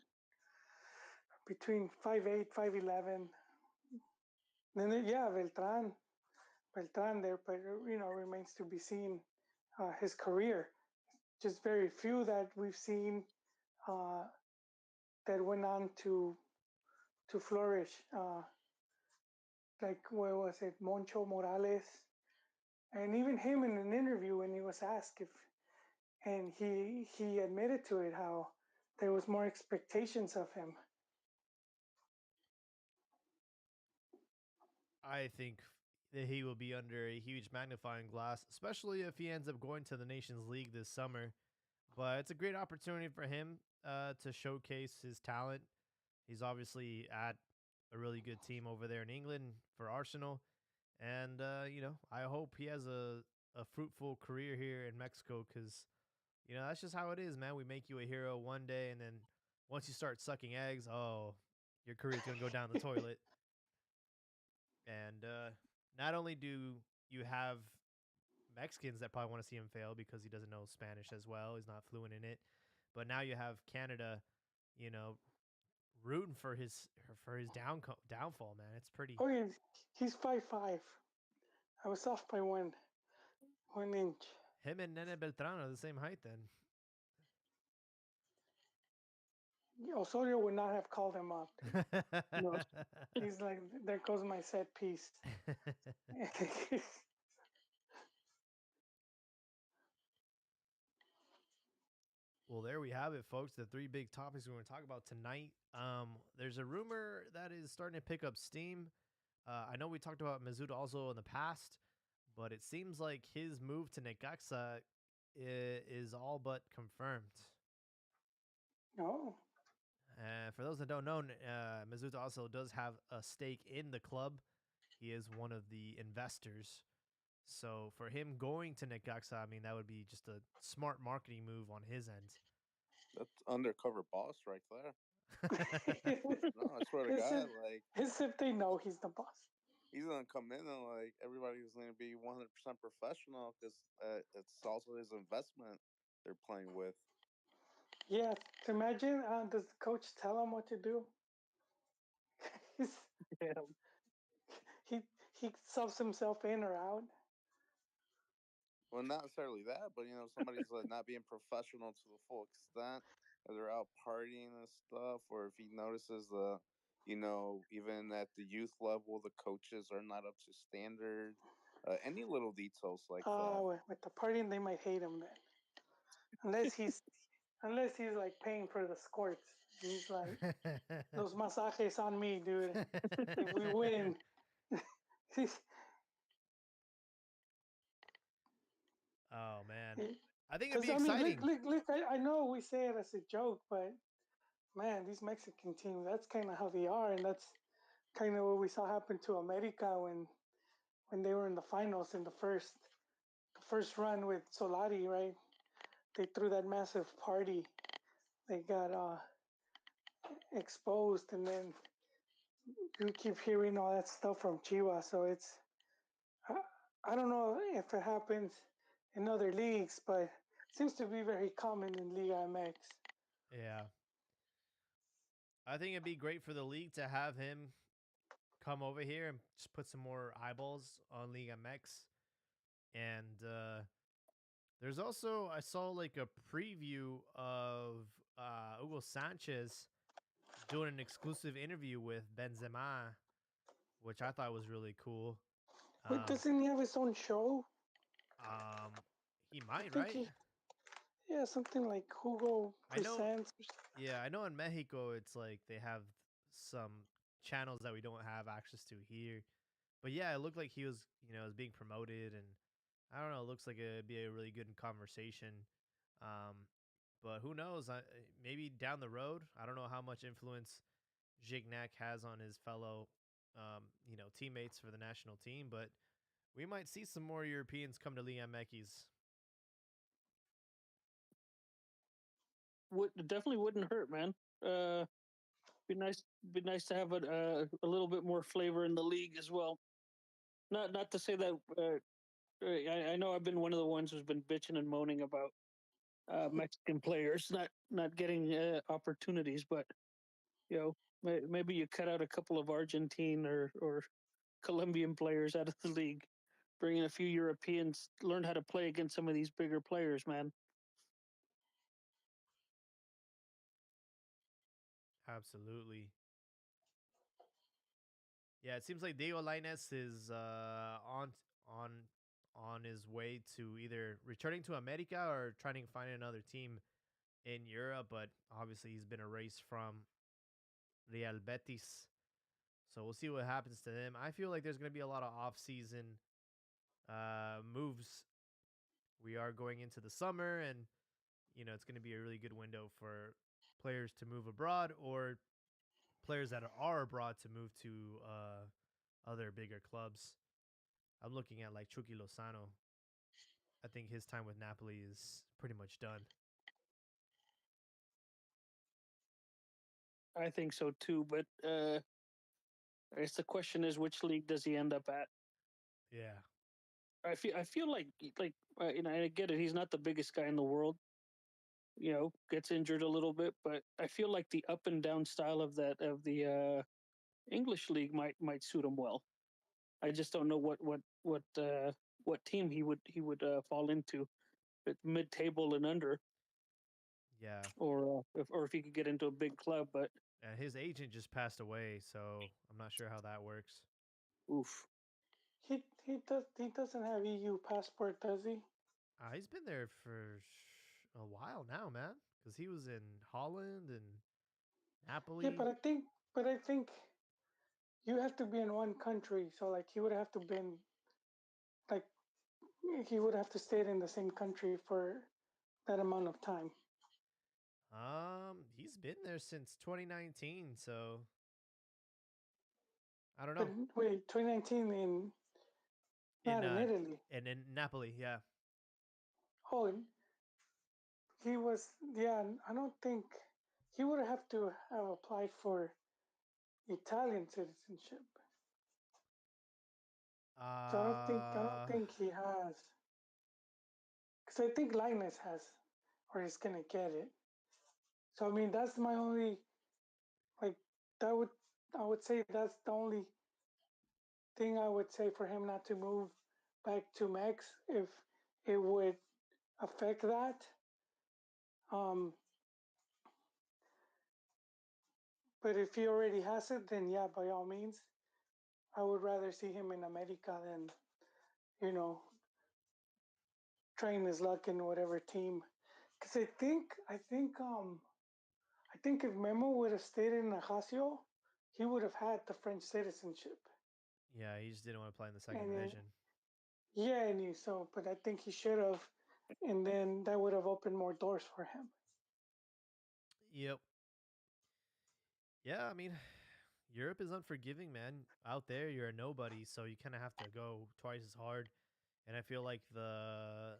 between 5'8", 5'11". Yeah, Beltran there, but remains to be seen his career. Just very few that we've seen uh, that went on to flourish. Like where was it, Moncho Morales, and even him in an interview when he was asked if, and he admitted to it how there was more expectations of him. I think that he will be under a huge magnifying glass, especially if he ends up going to the Nations League this summer. But it's a great opportunity for him to showcase his talent. He's obviously at a really good team over there in England for Arsenal. And, I hope he has a fruitful career here in Mexico because, that's just how it is, man. We make you a hero one day, and then once you start sucking eggs, oh, your career's going to go down the toilet. And not only do you have Mexicans that probably want to see him fail because he doesn't know Spanish as well, he's not fluent in it, but now you have Canada, you know, rooting for his downfall, man. It's pretty. Oh, he's 5'5". I was off by 1 inch. Him and Nene Beltran are the same height then. Osorio would not have called him up. No, he's like, there goes my set piece. Well, there we have it, folks. The three big topics we're going to talk about tonight. There's a rumor that is starting to pick up steam. I know we talked about Mesut also in the past, but it seems like his move to Necaxa is all but confirmed. No. For those that don't know, Mesut also does have a stake in the club. He is one of the investors. So for him going to Necaxa, I mean, that would be just a smart marketing move on his end. That's undercover boss right there. No, I swear to God, like, as if they know he's the boss. He's gonna come in and like everybody's gonna be 100% professional because it's also his investment they're playing with. Yeah, imagine does the coach tell him what to do? Yeah. He subs himself in or out. Well, not necessarily that, but somebody's like not being professional to the full extent, or they're out partying and stuff, or if he notices even at the youth level, the coaches are not up to standard. Any little details like that. With the partying, they might hate him then, unless he's like paying for the squirts. He's like, those masajes on me, dude. If we win. Oh man, I think it'd be exciting. exciting. Look, I know we say it as a joke, but man, these Mexican teams, that's kind of how they are, and that's kind of what we saw happen to America when they were in the finals in the first run with Solari, right? They threw that massive party. They got exposed, and then you keep hearing all that stuff from Chivas. So I don't know if it happens in other leagues, but it seems to be very common in Liga MX. Yeah. I think it'd be great for the league to have him come over here and just put some more eyeballs on Liga MX. And there's also, I saw like a preview of Hugo Sanchez doing an exclusive interview with Benzema, which I thought was really cool. Wait, doesn't he have his own show? He might, right? Yeah, something like Hugo Presents. Yeah, I know in Mexico it's like they have some channels that we don't have access to here. But yeah, it looked like he was, being promoted, and I don't know, it looks like it'd be a really good conversation. But who knows? Maybe down the road, I don't know how much influence Gignac has on his fellow, teammates for the national team, but we might see some more Europeans come to Liga MX. Definitely wouldn't hurt, man. Be nice to have a little bit more flavor in the league as well. Not to say that I know I've been one of the ones who's been bitching and moaning about Mexican players not getting opportunities, but you know, maybe you cut out a couple of Argentine or Colombian players out of the league, bring in a few Europeans, learn how to play against some of these bigger players, man. Absolutely. Yeah, it seems like Diego Lainez is on on his way to either returning to America or trying to find another team in Europe, but obviously he's been erased from Real Betis. So we'll see what happens to him. I feel like there's going to be a lot of off-season moves. We are going into the summer, and it's going to be a really good window for players to move abroad or players that are abroad to move to other bigger clubs. I'm looking at like Chucky Lozano. I think his time with Napoli is pretty much done. I think so too, but I guess the question is which league does he end up at? Yeah. I feel like I get it. He's not the biggest guy in the world. Gets injured a little bit, but I feel like the up and down style of the English league might suit him well. I just don't know what team he would fall into, mid table and under, Yeah. or if he could get into a big club. But And his agent just passed away, so I'm not sure how that works. oof, He doesn't have EU passport, does he? He's been there for a while now, man, because he was in Holland and Yeah, Napoli. but I think you have to be in one country, so like he would have to been like he would have to stay in the same country for that amount of time. He's been there since 2019, so I don't But know. wait, 2019 in In not in Italy. in Napoli, yeah. Oh, he was. Yeah, I don't think he would have to have applied for Italian citizenship. So Uh, I don't think he has. Because I think Linus has, or he's gonna get it. So I mean, that's my only like that would I would say that's the only thing I would say for him not to move back to Mex if it would affect that. Um, but if he already has it, then yeah, by all means, I would rather see him in America than you know trying his luck in whatever team. Because I think if Memo would have stayed in Ajaccio, he would have had the French citizenship. yeah, he just didn't want to play in the second And then, division. yeah, but I think he should have, and then that would have opened more doors for him. Yep. Yeah, I mean, Europe is unforgiving, man. Out there, you're a nobody, so you kind of have to go twice as hard. And I feel like the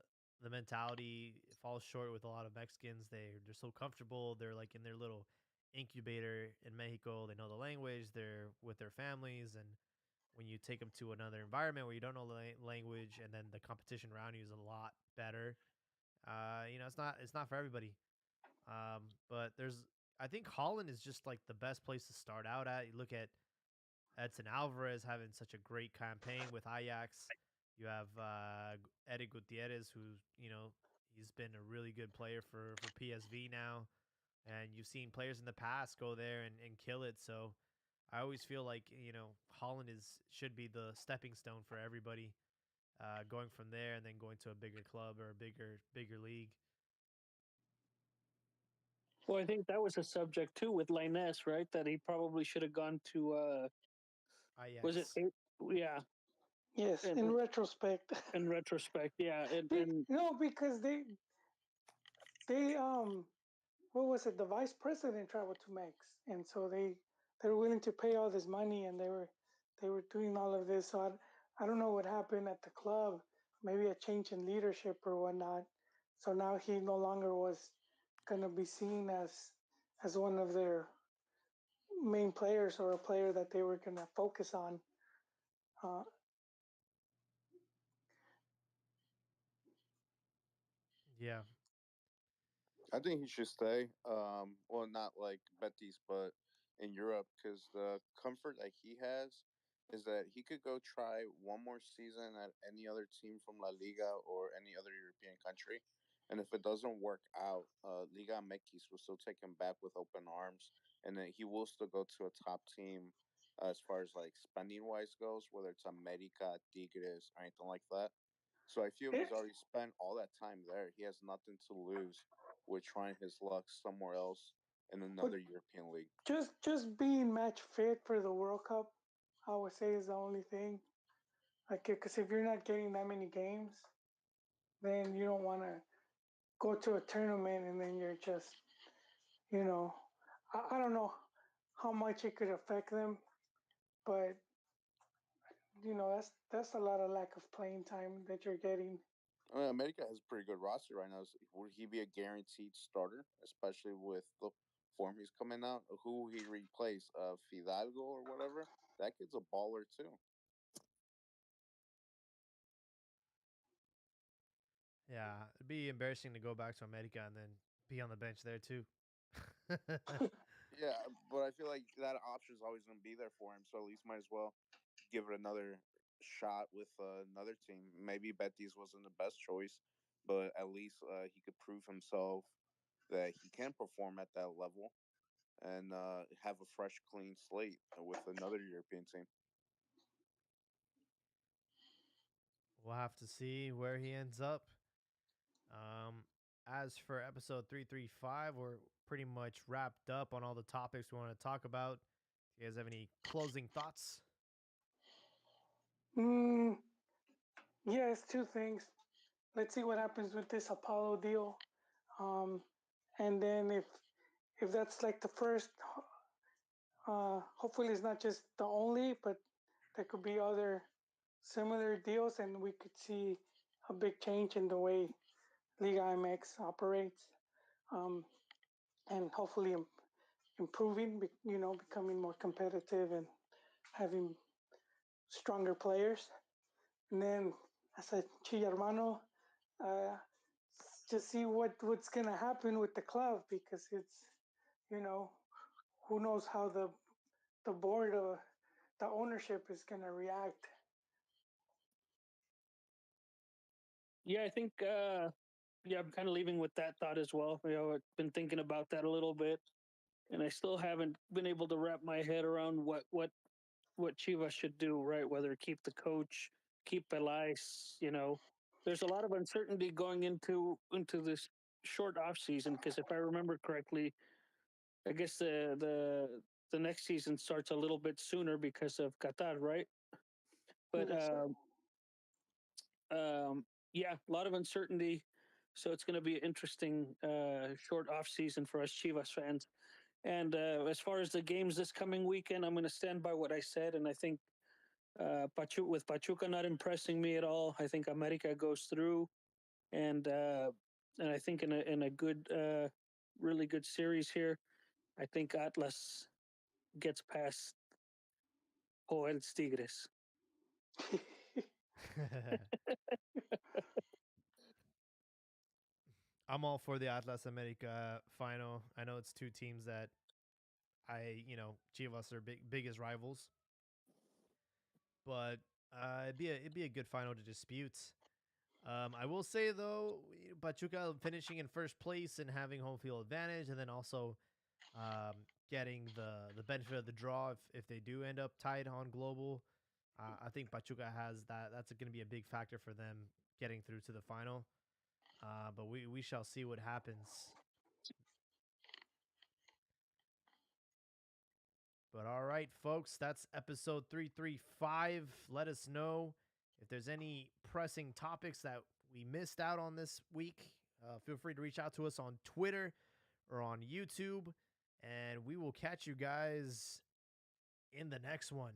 mentality falls short with a lot of Mexicans. They're so comfortable. They're like in their little incubator in Mexico. They know the language. They're with their families, and when you take them to another environment where you don't know the language, and then the competition around you is a lot better. It's not for everybody. But I think Holland is just like the best place to start out at. You look at Edson Alvarez having such a great campaign with Ajax. You have Eddie Gutierrez, who he's been a really good player for PSV now, and you've seen players in the past go there and kill it. So I always feel like Holland should be the stepping stone for everybody, going from there and then going to a bigger club or a bigger league. well, I think that was a subject too with Linus, right? That he probably should have gone to. Was it? Ajax. Yeah, Yes, in, in retrospect, in retrospect, yeah, and no, because they what was it? The vice president traveled to Mex, and so they were willing to pay all this money, and they were doing all of this. So I don't know what happened at the club. Maybe a change in leadership or whatnot. So now he no longer was gonna be seen as one of their main players or a player that they were gonna focus on. Uh, Yeah. I think he should stay. Well, not like Betis, but in Europe, because the comfort that he has is that he could go try one more season at any other team from La Liga or any other European country, and if it doesn't work out, Liga MX will still take him back with open arms, and then he will still go to a top team as far as like spending wise goes, whether it's America, Tigres, or anything like that. So I feel It, he's already spent all that time there. He has nothing to lose with trying his luck somewhere else in but another European league. just being match fit for the World Cup, I would say is the only thing. Like, because if you're not getting that many games, then you don't want to go to a tournament and then you're just, you know, I don't know how much it could affect them, but that's a lot of lack of playing time that you're getting. I mean, America has a pretty good roster right now. Would he be a guaranteed starter, especially with the form he's coming out? Who he replace? Fidalgo or whatever. That kid's a baller too. Yeah. It'd be embarrassing to go back to America and then be on the bench there too. Yeah, but I feel like that option's always going to be there for him. So at least might as well give it another shot with another team. Maybe Betis wasn't the best choice, but at least he could prove himself that he can perform at that level and have a fresh, clean slate with another European team. We'll have to see where he ends up. Um, as for episode 335, we're pretty much wrapped up on all the topics we want to talk about. Do you guys have any closing thoughts? Mm, yes, two things. Let's see what happens with this Apollo deal, um, and then if that's like the first, hopefully it's not just the only, but there could be other similar deals, and we could see a big change in the way Liga MX operates, um, and hopefully improving, becoming more competitive and having stronger players. And then, as a Chillermano, uh, just see what's gonna happen with the club because it's, you know, who knows how the board or the ownership is gonna react. Yeah, I think yeah, I'm kind of leaving with that thought as well. I've been thinking about that a little bit, and I still haven't been able to wrap my head around what Chivas should do. Right, whether keep the coach, keep Pelais. There's a lot of uncertainty going into this short off season because if I remember correctly, I guess the next season starts a little bit sooner because of Qatar, right? But Yes, sir. um, yeah, a lot of uncertainty. So it's going to be an interesting short off season for us Chivas fans. And as far as the games this coming weekend, I'm going to stand by what I said, and I think with Pachuca not impressing me at all, I think America goes through, and I think in a good, really good series here, I think Atlas gets past Joel's Tigres. I'm all for the Atlas America final. I know it's two teams that Chivas are biggest rivals, but it'd be a good final to dispute. I will say though, Pachuca finishing in first place and having home field advantage, and then also getting the benefit of the draw if they do end up tied on global. I think Pachuca has that. That's going to be a big factor for them getting through to the final. But we shall see what happens. But all right, folks, that's episode 335. Let us know if there's any pressing topics that we missed out on this week. Feel free to reach out to us on Twitter or on YouTube, and we will catch you guys in the next one.